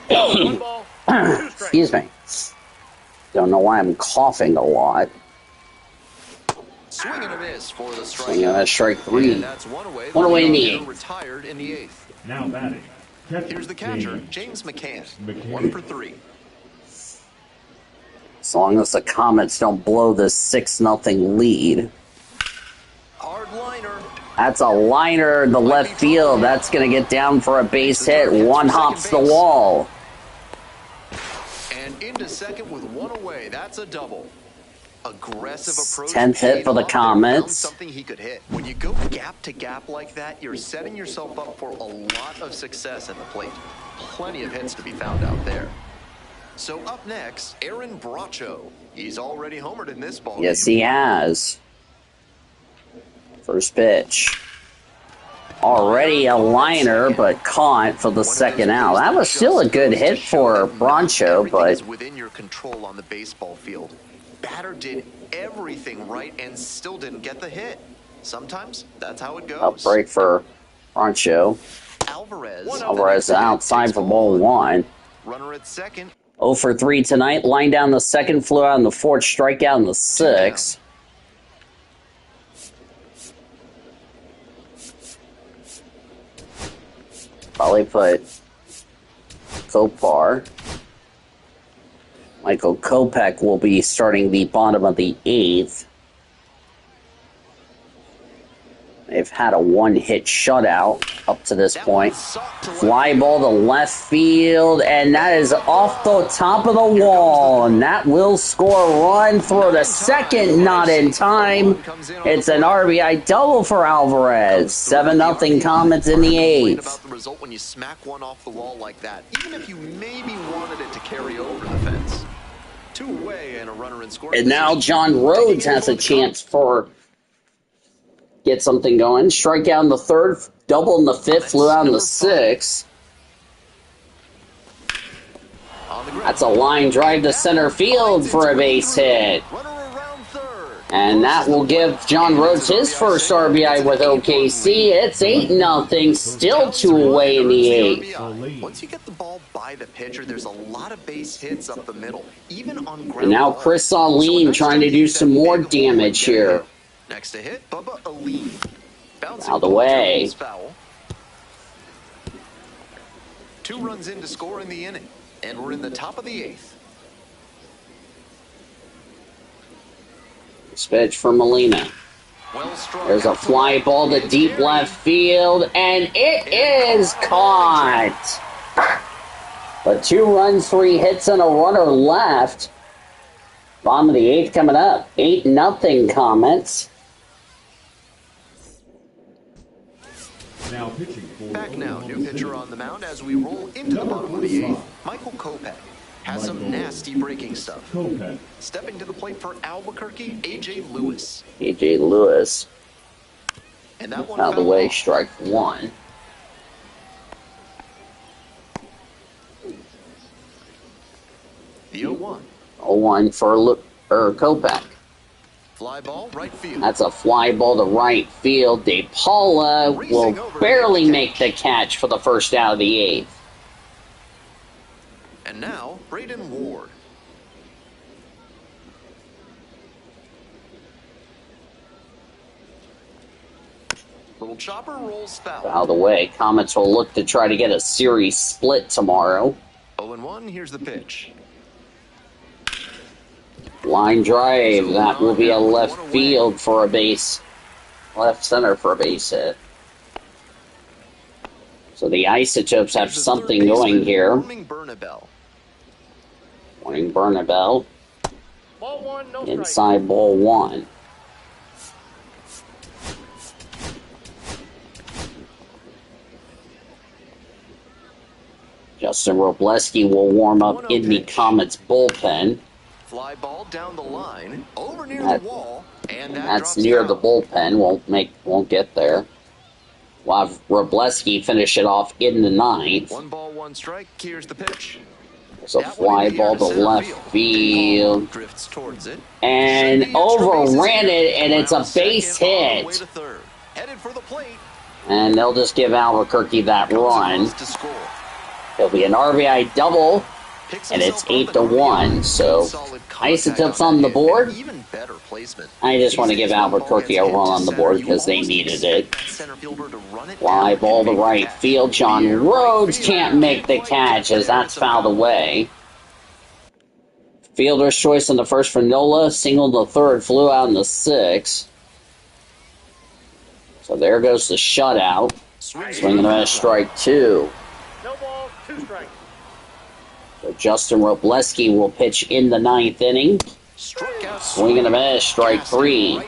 1 ball, 2 strikes. Excuse me. Don't know why I'm coughing a lot. Swing and a miss for the strike. Swing and a strike 3. And that's one away. One away in the 8th. Retired in the 8th. Now batting. Here's the catcher, James McCann. 1 for 3. As long as the Comets don't blow this 6-0 lead. Hard liner. That's a liner in the left field. That's going to get down for a base hit. One hops the wall. And into second with 1 away. That's a double. Aggressive approach. 10th hit for the Comets. Something he could hit. When you go gap to gap like that, you're setting yourself up for a lot of success at the plate. Plenty of hits to be found out there. So up next, Aaron Bracho. He's already homered in this ball. Yes, he has. First pitch. Already a liner, but caught for the second out. That was still a good hit for Bracho, but within your control on the baseball field. Batter did everything right and still didn't get the hit. Sometimes that's how it goes. a break for Bracho. Alvarez outside for ball 1. Runner at second. 0 for 3 tonight. Line down the second, flew out in the 4th, strikeout in the 6th. Probably put Kopar. Michael Kopech will be starting the bottom of the 8th. They've had a 1-hit shutout up to this point. Fly ball to left field, and that is off the top of the wall. And that will score a run. Throw to second, not in time. It's an RBI double for Alvarez. 7-0 Comets in the 8th. About the result when you smack one off the wall like that, even if you maybe wanted it to carry over the fence. 2 away and a runner in scoring. And now John Rhodes has a chance for get something going. Strikeout in the 3rd, double in the 5th, flew out in the 6th. That's a line drive to center field for a base hit. And that will give John Rhodes his first RBI with OKC. It's 8-0, still 2 away in the 8th. Once you get the ball by the pitcher, there's a lot of base hits up the middle, even on ground. And now Chris Saline trying to do some more damage here. Next to hit, Bubba Aline. Out of the way. Foul. 2 runs in to score in the inning, and we're in the top of the 8th. Pitch for Molina. There's a fly ball to deep left field, and it is caught. But 2 runs, 3 hits, and a runner left. Bottom of the 8th coming up. 8-0 Comets. Now pitching for Back now, new pitcher on the mound as we roll into the bottom of the 8th. Michael Kopech has some nasty breaking stuff. Kopech. Stepping to the plate for Albuquerque, A.J. Lewis. A.J. Lewis. And that one Out of the fouled way, off. strike 1. The 0-1. 0-1 for Kopech. Fly ball, right field. That's a fly ball to right field. De Paula will barely make the catch for the first out of the 8th. And now, Braden Ward. Little chopper rolls foul. Out of the way. Comets will look to try to get a series split tomorrow. 0-1, here's the pitch. Line drive. That will be a left field for a base. Left center for a base hit. So the Isotopes have something going here. Swing Bernabelle. Ball one, no strike. Inside ball one. Justin Robleski will warm up in the Comets bullpen. Fly ball down the line, over near the wall, and that's near the bullpen. Won't get there. We'll have Robleski finish it off in the ninth. 1 ball, 1 strike. Here's the pitch. It's a fly ball to left field. Drifts towards it. And overran it, and it's a base hit. Headed for the plate. And they'll just give Albuquerque that run. It'll be an RBI double, and it's 8-1. So Isotopes on the board. Even better placement. I just want to give Albuquerque a run on the board because they needed it. Fly ball to right field. John Rhodes can't make the catch as that's fouled away. Fielder's choice in the first for Nola. Single to third. Flew out in the sixth. So there goes the shutout. Swinging a miss, strike two. No ball, 2 strikes. So Justin Robleski will pitch in the ninth inning. Swinging a miss, strike three.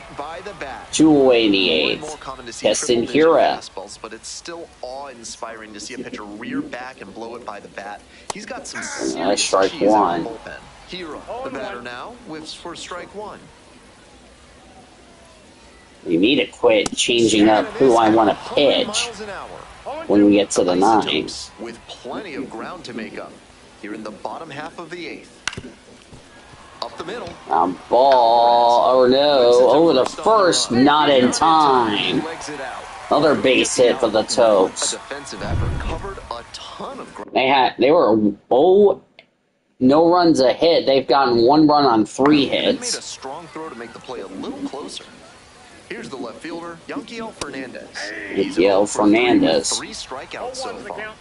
2 away in the eighth. Keston Hira. But it's still awe-inspiring to see a pitcher rear back and blow it by the bat. He's got some serious strike cheese one. in the bullpen. Hira, the batter now, whiffs for strike one. We need to quit changing up who I want to pitch when we get to the ninth. With plenty of ground to make up. Here in the bottom half of the eighth. Up the middle. Ball. Oh no. Over the first. Not in time. Another base hit for the Topes. A defensive effort covered a ton of ground. They were no runs ahead. They've gotten 1 run on 3 hits. Made a strong throw to make the play a little closer. Here's the left fielder, Yanquiel Fernandez. Yanquiel Fernandez. 3 strikeouts so far.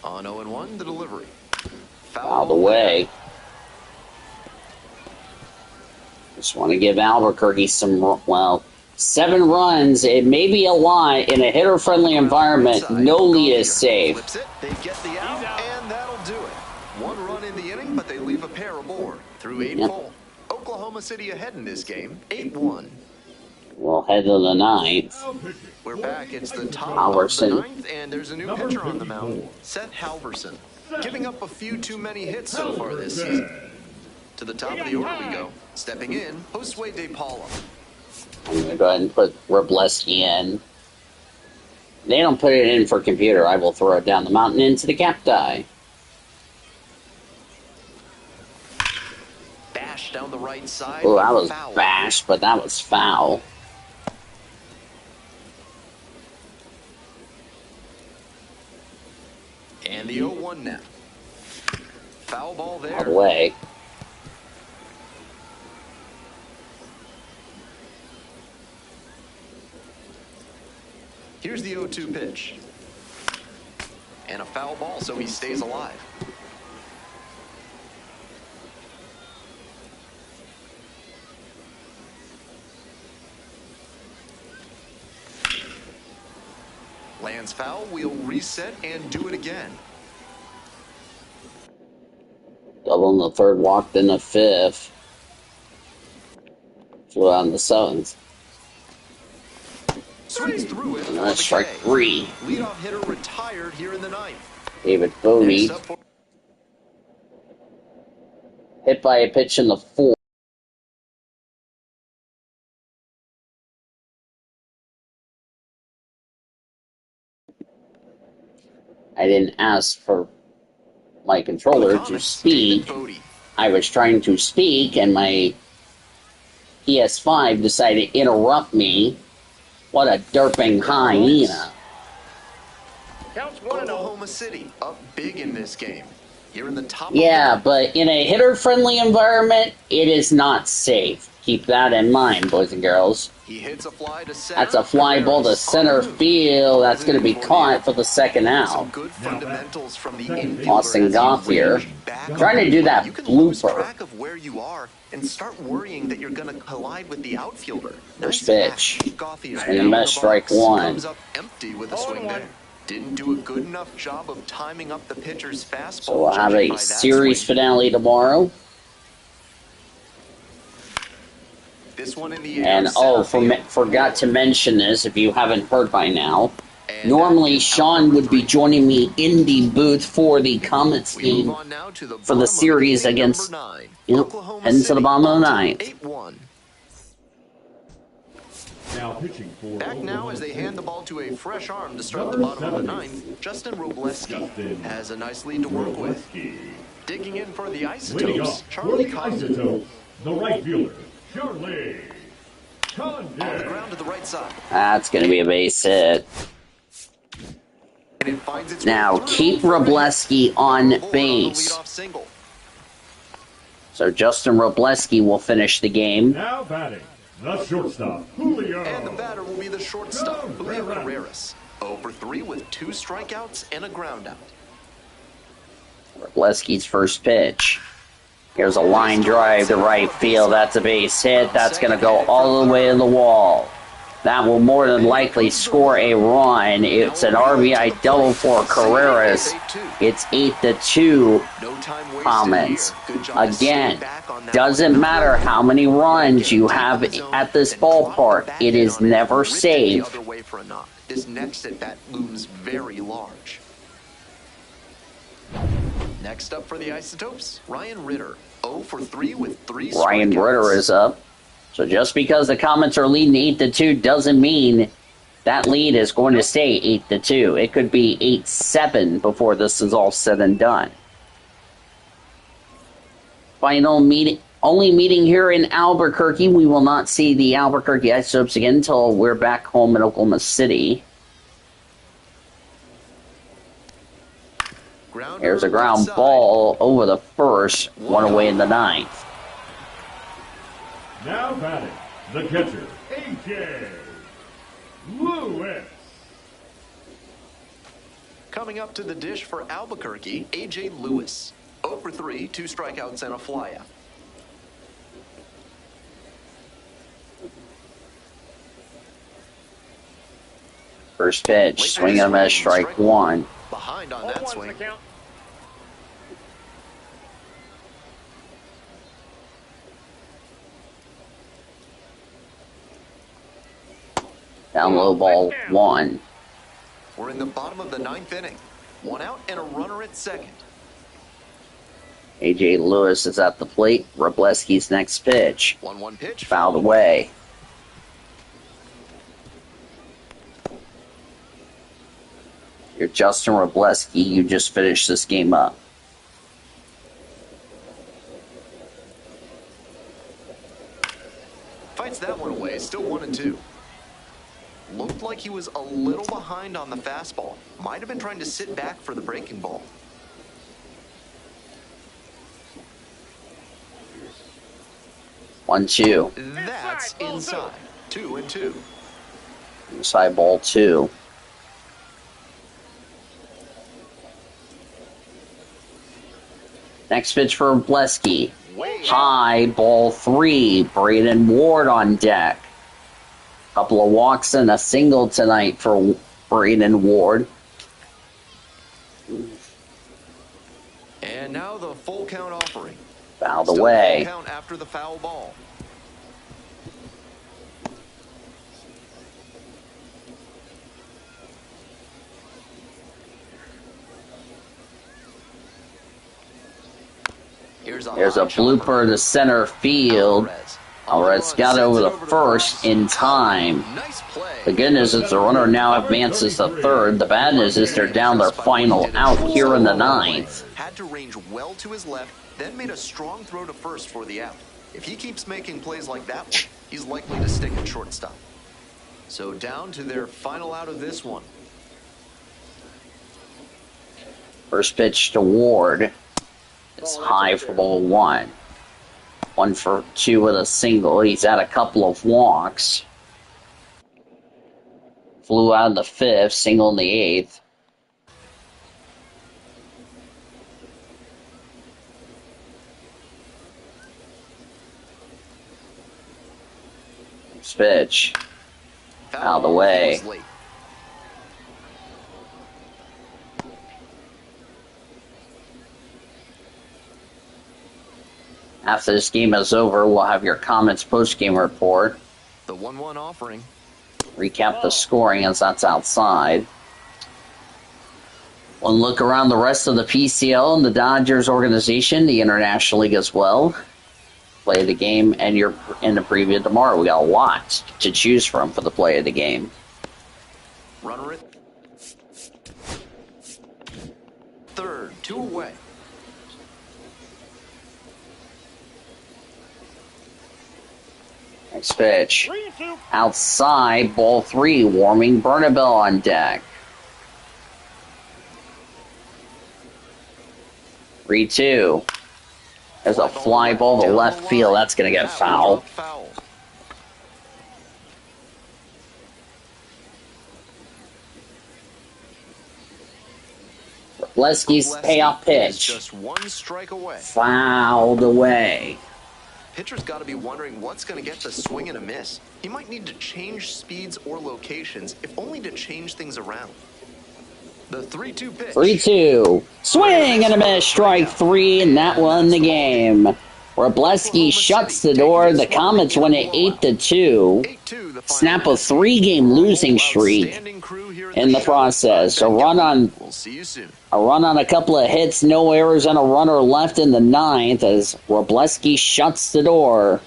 On 0-1, the delivery. Fouled away. Just want to give Albuquerque some, 7 runs. It may be a lot. In a hitter-friendly environment, no lead is safe. They get the out, and that'll do it. 1 run in the inning, but they leave a pair aboard. Through 8 full. Oklahoma City ahead in this game, 8-1. We'll head to the ninth. We're back. It's the top Halverson. of the ninth, and there's a new pitcher on the mound, Seth Halverson, giving up a few too many hits so far this season. To the top of the order we go. Stepping in, Josue De Paula. I'm going to go ahead and put Robleski in. They don't put it in for computer. I will throw it down the mountain into the cacti. Bash down the right side. Oh, that was foul. bashed, but that was foul. And the 0-1 now. Foul ball there. Out of the way. Here's the 0-2 pitch. And a foul ball, so he stays alive. Lands foul, we'll reset and do it again. Double in the third, walked in the fifth. Flew out in the seventh. Swings through it. And that's strike 3. Leadoff hitter retired here in the ninth. David Bodie. Hit by a pitch in the fourth. I didn't ask for my controller to speak. I was trying to speak, and my PS5 decided to interrupt me. What a derping hyena. Counts 1-0. Oklahoma City up big in this game. Here in the top. Yeah, but in a hitter-friendly environment, it is not safe. Keep that in mind, boys and girls. He hits a fly to center. That's a fly ball to center field. That's going to be caught for the second out. Some good fundamentals from the infielder. Austin Goff here, trying to do that You can lose blooper. track of where you are and start worrying that you're going to collide with the outfielder. First Nice pitch. catch. Goff is Swing and miss, strike 1. Comes up empty with a swing there. Didn't do a good enough job of timing up the pitcher's fastball. So we'll have judging by a that series swing. finale tomorrow. This one in the air, And center field. forgot to mention this if you haven't heard by now. And Normally, that is out Sean number would be 3. joining me in the booth for the Comets We game move on now to the for bottom the of series inning against, number 9. yep, Oklahoma heading to City the bottom of the on to ninth. 8-1. Now pitching for Back now Oklahoma as they City. hand the ball to a fresh arm to start the Number bottom of the 70. 9th. Justin Robleski Justin has a nice lead to work with. Robleski. Digging in for the Leading Isotopes, off for Charlie the Condon. Isotopes, the right fielder, Charlie On the Condon. ground to the right side. That's going to be a base hit. And it finds its Now, way through keep for a hit. Robleski on Board base. the leadoff single. So Justin Robleski will finish the game. Now batting, the shortstop, Julio. And the batter will be the shortstop, Julio Carreras. 0 for 3 with 2 strikeouts and a groundout. Robleski's first pitch. Here's a line drive to right field. That's a base hit. That's going to go all the way to the wall. That will more than likely score a run. It's an RBI double for Carreras. It's 8-2. No time wasted Comets. here. Good job to stay Again, back on that doesn't one. matter how many runs you have at this Then drop the ballpark. back It end is on never ripped it safe. The other way for a knock. This next at bat looms very large. Next up for the Isotopes, Ryan Ritter. 0 for 3 with 3 Ryan strikeouts. Ritter is up. So just because the Comets are leading 8-2 doesn't mean that lead is going to stay 8-2. It could be 8-7 before this is all said and done. Final meeting, only meeting here in Albuquerque. We will not see the Albuquerque Isotopes again until we're back home in Oklahoma City. Here's a ground ball over the first, one away in the 9th. Now batting, the catcher, A.J. Lewis. Coming up to the dish for Albuquerque, A.J. Lewis. 0 for 3, 2 strikeouts and a flyout. First pitch, swing and a miss, strike one. Behind on 0-1's that the swing. count. Down low ball one. We're in the bottom of the 9th inning. 1 out and a runner at second. A.J. Lewis is at the plate. Robleski's next pitch. 1-1 pitch. Fouled away. You're Justin Robleski. You just finished this game up. Fights that one away. Still 1-2. Looked like he was a little behind on the fastball. Might have been trying to sit back for the breaking ball. 1-2. That's inside. 2-2. Inside ball two. Next pitch for Robleski. High ball three. Braden Ward on deck. Couple of walks and a single tonight for Braden Ward. And now the full count offering. Fouled Still away. full count after the foul ball. There's a blooper to center field. Alvarez got over the first in time. Nice play. The good news is the runner now advances to third. The bad news is they're down their final out here in the 9th. Had to range well to his left, then made a strong throw to first for the out. If he keeps making plays like that one, he's likely to stick at shortstop. So down to their final out of this one. First pitch to Ward. It's high for ball one. 1 for 2 with a single. He's had a couple of walks. Flew out in the 5th, single in the 8th. Next pitch. Out of the way. After this game is over, we'll have your Comets post-game report. The 1-1 offering. Recap the scoring as that's outside. One look around the rest of the PCL and the Dodgers organization, the International League as well. Play of the game and you're in the preview tomorrow. We got a lot to choose from for the play of the game. Runner at third, 2 away. Next pitch. 3-2. Outside, ball 3, warming Bernabel on deck. 3-2. There's a fly ball to left field. That's going to get foul. Leski's payoff pitch. Just 1 strike away. Fouled away. Pitcher's got to be wondering what's going to get the swing and a miss. He might need to change speeds or locations, if only to change things around. The 3-2 pitch. 3-2. Swing and a miss. Strike 3, and that won the game. Wrobleski shuts the door. The Comets win it 8-2. Snap a 3-game losing streak in the process. A run on a couple of hits, no errors, and a runner left in the 9th as Wrobleski shuts the door.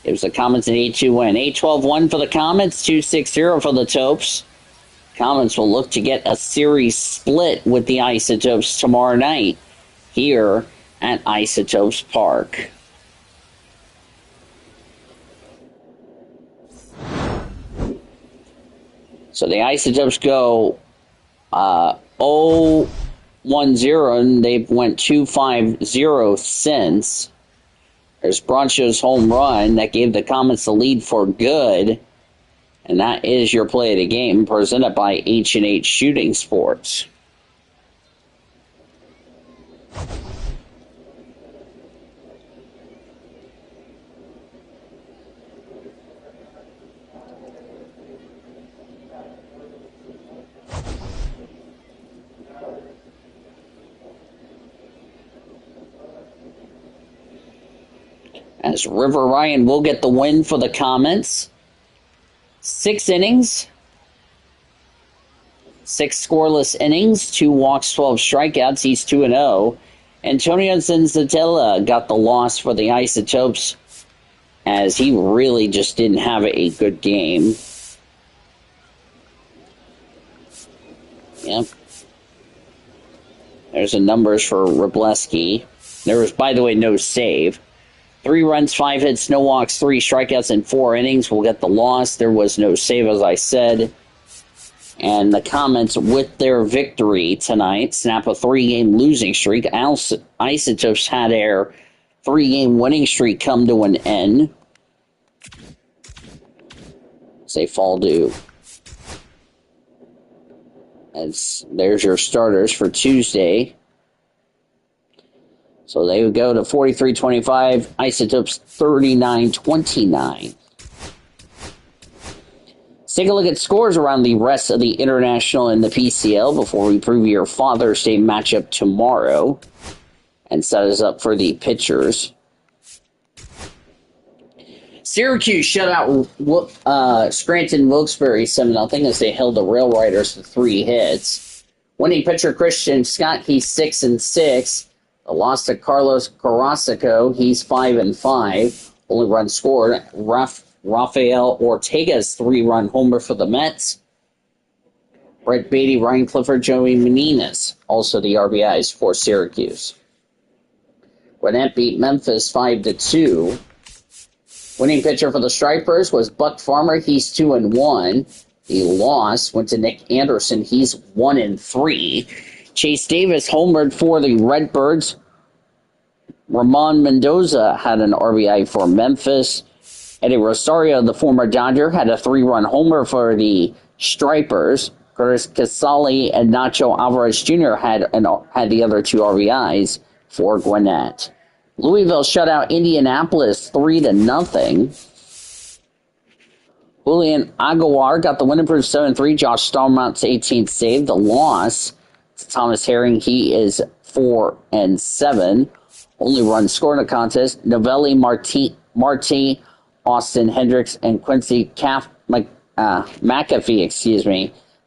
It was the Comets an 8-2 win. 8-12-1 for the Comets, 2-6-0 for the Topes. Comets will look to get a series split with the Isotopes tomorrow night here at Isotopes Park. So the Isotopes go 0-1-0, and they've went 2-5-0 since. There's Broncho's home run that gave the Comets the lead for good. And that is your play of the game, presented by H&H Shooting Sports. As River Ryan will get the win for the Comets. 6 innings, 6 scoreless innings, 2 walks, 12 strikeouts. He's 2-0. Antonio Senzatella got the loss for the Isotopes as he really just didn't have a good game. Yep. There's the numbers for Wrobleski. There was, by the way, no save. 3 runs, 5 hits, no walks, 3 strikeouts in 4 innings. We'll get the loss. There was no save, as I said. And the Comets, with their victory tonight, snap a 3-game losing streak. Isotopes had their 3-game winning streak come to an end. They fall due. As there's your starters for Tuesday. So they would go to 43-25, Isotopes 39-29. Let's take a look at scores around the rest of the International and the PCL before we preview your Father's Day matchup tomorrow and set us up for the pitchers. Syracuse shut out Scranton Wilkes-Barre 7-0 as they held the Rail Riders to 3 hits. Winning pitcher Christian Scott, he's 6-6. A loss to Carlos Carrasco, he's 5-5. Only run scored. Rafael Ortega's 3-run homer for the Mets. Brett Beatty, Ryan Clifford, Joey Meneses, also the RBIs for Syracuse. Gwinnett beat Memphis 5-2. Winning pitcher for the Stripers was Buck Farmer, he's 2-1. The loss went to Nick Anderson, he's 1-3. Chase Davis homered for the Redbirds. Ramon Mendoza had an RBI for Memphis. Eddie Rosario, the former Dodger, had a 3-run homer for the Stripers. Curtis Casali and Nacho Alvarez Jr. had the other 2 RBIs for Gwinnett. Louisville shut out Indianapolis 3-0. Julian Aguilar got the win, improved 7-3. Josh Stallmont's 18th save. The loss, Thomas Herring, he is 4-7. Only runs scored in the contest, Novelli, Marti, Austin Hendricks, and Quincy McAfee,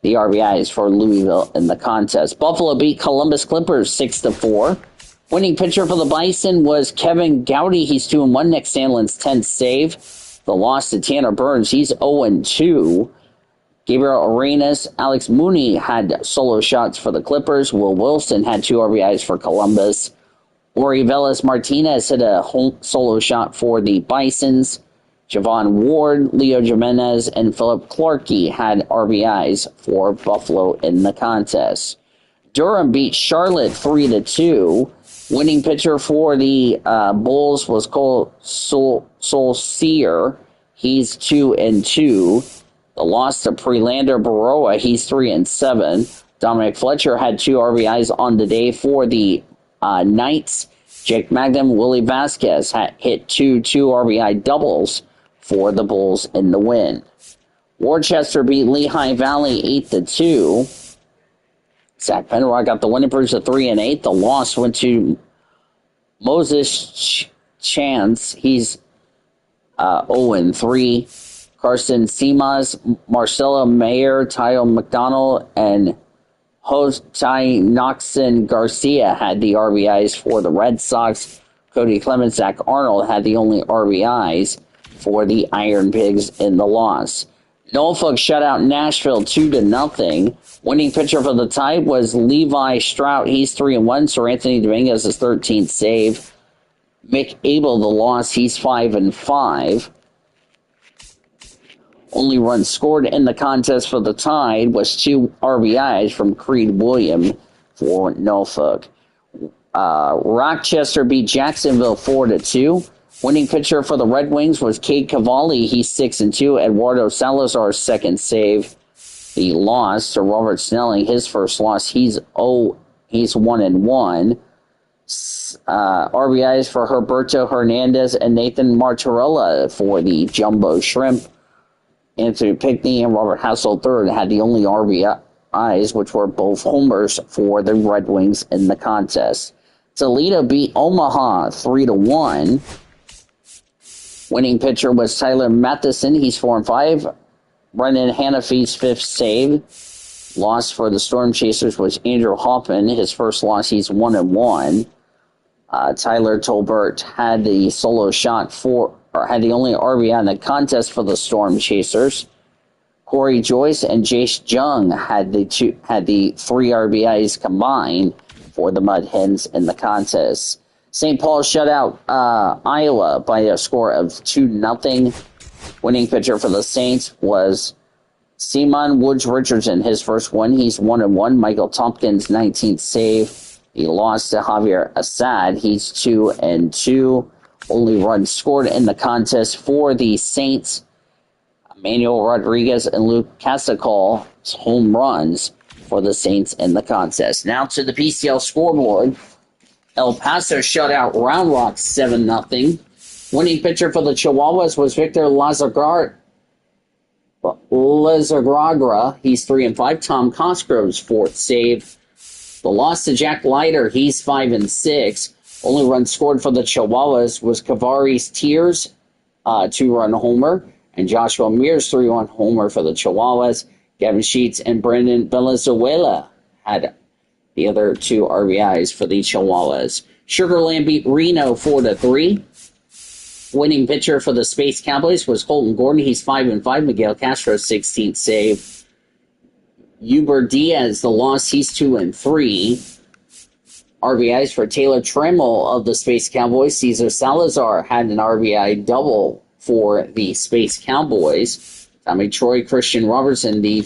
the RBIs for Louisville in the contest. Buffalo beat Columbus Clippers 6-4. Winning pitcher for the Bison was Kevin Gowdy. He's 2-1. Nick Sandlin's 10th save. The loss to Tanner Burns. He's 0-2. Gabriel Arenas, Alex Mooney had solo shots for the Clippers. Will Wilson had 2 RBIs for Columbus. Ori Velas Martinez hit a solo shot for the Bisons. Javon Ward, Leo Jimenez, and Philip Clarkey had RBIs for Buffalo in the contest. Durham beat Charlotte 3-2. Winning pitcher for the Bulls was Cole Solcier. He's 2-2. The loss to Prelander Baroa, he's 3-7. Dominic Fletcher had 2 RBIs on the day for the Knights. Jake Magnum, Willie Vasquez hit 2 RBI doubles for the Bulls in the win. Worcester beat Lehigh Valley 8-2. Zach Penrod got the winning bruise at 3-8. The loss went to Moses Chance. He's 0-3. Carson Simas, Marcelo Mayer, Tyo McDonald, and Jose Noxon Garcia had the RBIs for the Red Sox. Cody Clemens, Zach Arnold had the only RBIs for the Iron Pigs in the loss. Norfolk shut out Nashville 2-0. Winning pitcher for the Tide was Levi Strout. He's 3-1. Sir Anthony Dominguez his 13th save. Mick Abel, the loss, he's 5-5. Only run scored in the contest for the Tide was 2 RBIs from Creed William for Norfolk. Rochester beat Jacksonville 4-2. Winning pitcher for the Red Wings was Cade Cavalli. He's 6-2. Eduardo Salazar's second save. The loss to Robert Snelling, his first loss, he's 1-1. RBIs for Herberto Hernandez and Nathan Martorella for the Jumbo Shrimp. Anthony Pickney and Robert Hassel III had the only RBIs, which were both homers for the Red Wings in the contest. Toledo beat Omaha 3-1. Winning pitcher was Tyler Matheson. He's 4-5. Brendan Hanafy's 5th save. Loss for the Storm Chasers was Andrew Hoffman. His first loss, he's 1-1. Tyler Tolbert had the solo shot had the only RBI in the contest for the Storm Chasers. Corey Joyce and Jace Jung had the 3 RBIs combined for the Mud Hens in the contest. St. Paul shut out Iowa by a score of 2-0. Winning pitcher for the Saints was Simon Woods Richardson. His first win, he's 1-1. Michael Tompkins' 19th save. He lost to Javier Assad. He's 2-2. Only runs scored in the contest for the Saints. Emmanuel Rodriguez and Luke Casacal's home runs for the Saints in the contest. Now to the PCL scoreboard. El Paso shut out Round Rock 7-0. Winning pitcher for the Chihuahuas was Victor Lazagragra. He's 3-5. Tom Cosgrove's 4th save. The loss to Jack Leiter, he's 5-6. Only run scored for the Chihuahuas was Kavaris Tears, 2-run homer, and Joshua Mears, 3-run homer for the Chihuahuas. Gavin Sheets and Brendan Valenzuela had the other 2 RBIs for the Chihuahuas. Sugarland beat Reno 4-3. Winning pitcher for the Space Cowboys was Colton Gordon. He's 5-5. Miguel Castro, 16th save. Uber Diaz, the loss, he's 2-3. RBIs for Taylor Trammell of the Space Cowboys. Cesar Salazar had an RBI double for the Space Cowboys. Tommy Troy, Christian Robertson, the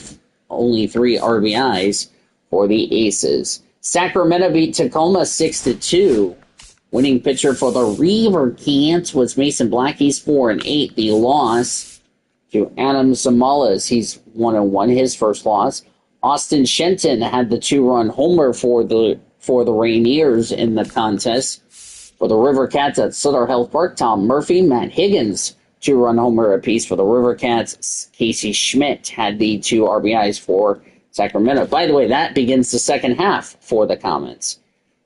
only 3 RBIs for the Aces. Sacramento beat Tacoma 6-2. Winning pitcher for the River Cats was Mason Black. He's 4-8. The loss to Adam Zamalas. He's 1-1. His first loss. Austin Shenton had the 2-run homer for the Rainiers in the contest. For the River Cats at Sutter Health Park, Tom Murphy, Matt Higgins, 2-run homer apiece for the River Cats. Casey Schmidt had the 2 RBIs for Sacramento. By the way, that begins the second half for the Comets.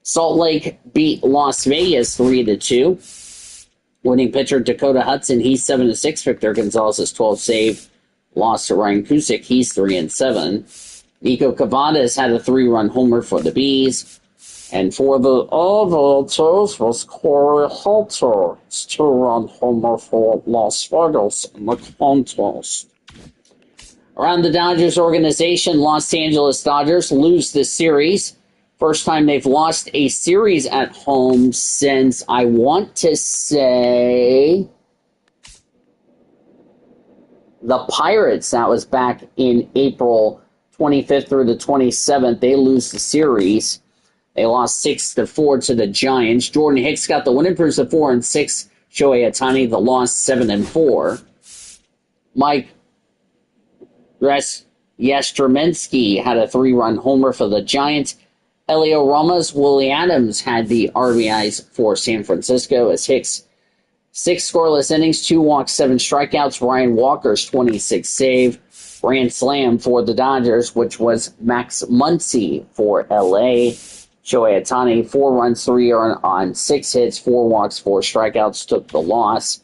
Salt Lake beat Las Vegas 3-2. Winning pitcher Dakota Hudson, he's 7-6. Victor Gonzalez is 12 save. Lost to Ryan Cusick, he's 3-7. Nico Cavadas had a 3-run homer for the Bees. And for the Others was Corey Halter, 2-run homer for Las Vegas in the contest. Around the Dodgers organization, Los Angeles Dodgers lose the series. First time they've lost a series at home since, I want to say, the Pirates. That was back in April 25th through the 27th. They lose the series. They lost 6-4 to the Giants. Jordan Hicks got the win, improves to 4-6. Shohei Ohtani, the loss, 7-4. Mike Yastrzemski had a 3-run homer for the Giants. Elio Ramos, Willie Adams had the RBIs for San Francisco as Hicks 6 scoreless innings, 2 walks, 7 strikeouts. Ryan Walker's 26 save. Grand slam for the Dodgers, which was Max Muncy for LA. Shohei Ohtani, 4 runs, 3 earned on 6 hits, 4 walks, 4 strikeouts, took the loss.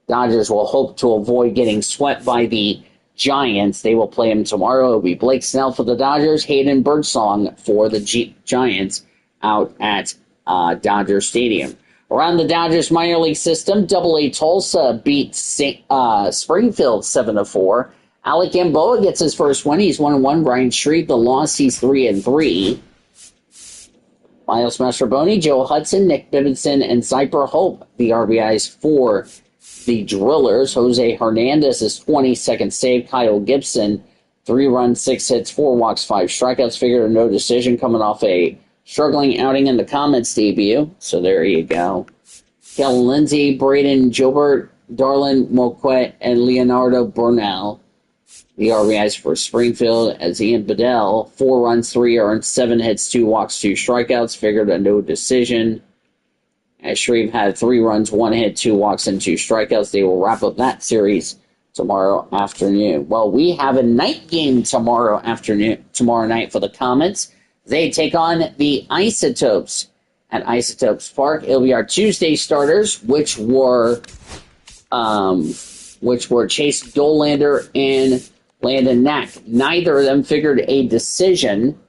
Dodgers will hope to avoid getting swept by the Giants. They will play him tomorrow. It will be Blake Snell for the Dodgers, Hayden Birdsong for the Giants out at Dodger Stadium. Around the Dodgers minor league system, AA Tulsa beat Springfield 7-4. Alec Gamboa gets his first win. He's 1-1. Brian Shreve, the loss, he's 3-3. Miles Mastrobuoni, Joe Hudson, Nick Bibinson, and Zyper Hope, the RBIs for the Drillers. Jose Hernandez is 22nd save. Kyle Gibson, 3 runs, 6 hits, 4 walks, 5 strikeouts. Figured a no decision coming off a struggling outing in the Comets debut. So there you go. Kellen Lindsey, Braden Gilbert, Darlin Moquette, and Leonardo Burnell, the RBIs for Springfield, as Ian Bedell, 4 runs, 3 earned, 7 hits, 2 walks, 2 strikeouts. Figured a no decision. As Shreve had 3 runs, 1 hit, 2 walks, and 2 strikeouts. They will wrap up that series tomorrow afternoon. Well, we have a night game tomorrow night for the Comets. They take on the Isotopes at Isotopes Park. It'll be our Tuesday starters, which were Chase Dollander and Landon Knack. Neither of them figured a decision.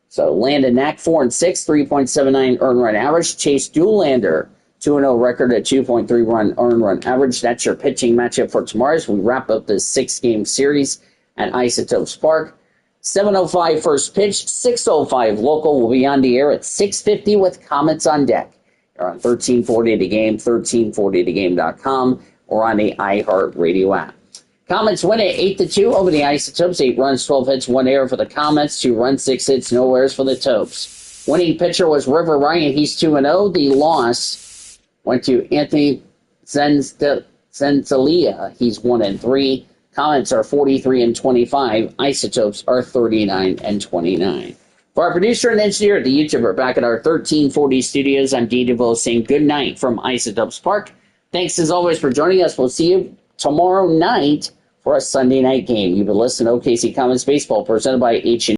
So Landon Knack, 4-6, 3.79 earned run average. Chase Dollander, 2-0 record at 2.3 earned run average. That's your pitching matchup for tomorrow as we wrap up this 6-game series at Isotopes Park. 7:05 first pitch, 6:05 local. Will be on the air at 6:50 with Comets on deck. You're on 1340 The Game, 1340thegame.com, or on the iHeartRadio app. Comets win it 8-2 over the Isotopes. 8 runs, 12 hits, 1 error for the Comets. 2 runs, 6 hits, no errors for the Topes. Winning pitcher was River Ryan. He's 2-0. The loss went to Anthony Senzalia. He's 1-3. Comets are 43-25. Isotopes are 39-29. For our producer and engineer, the YouTuber, back at our 1340 studios, I'm D. DeVoe saying good night from Isotopes Park. Thanks as always for joining us. We'll see you tomorrow night for a Sunday night game. You've been listening to OKC Comets Baseball presented by H&E.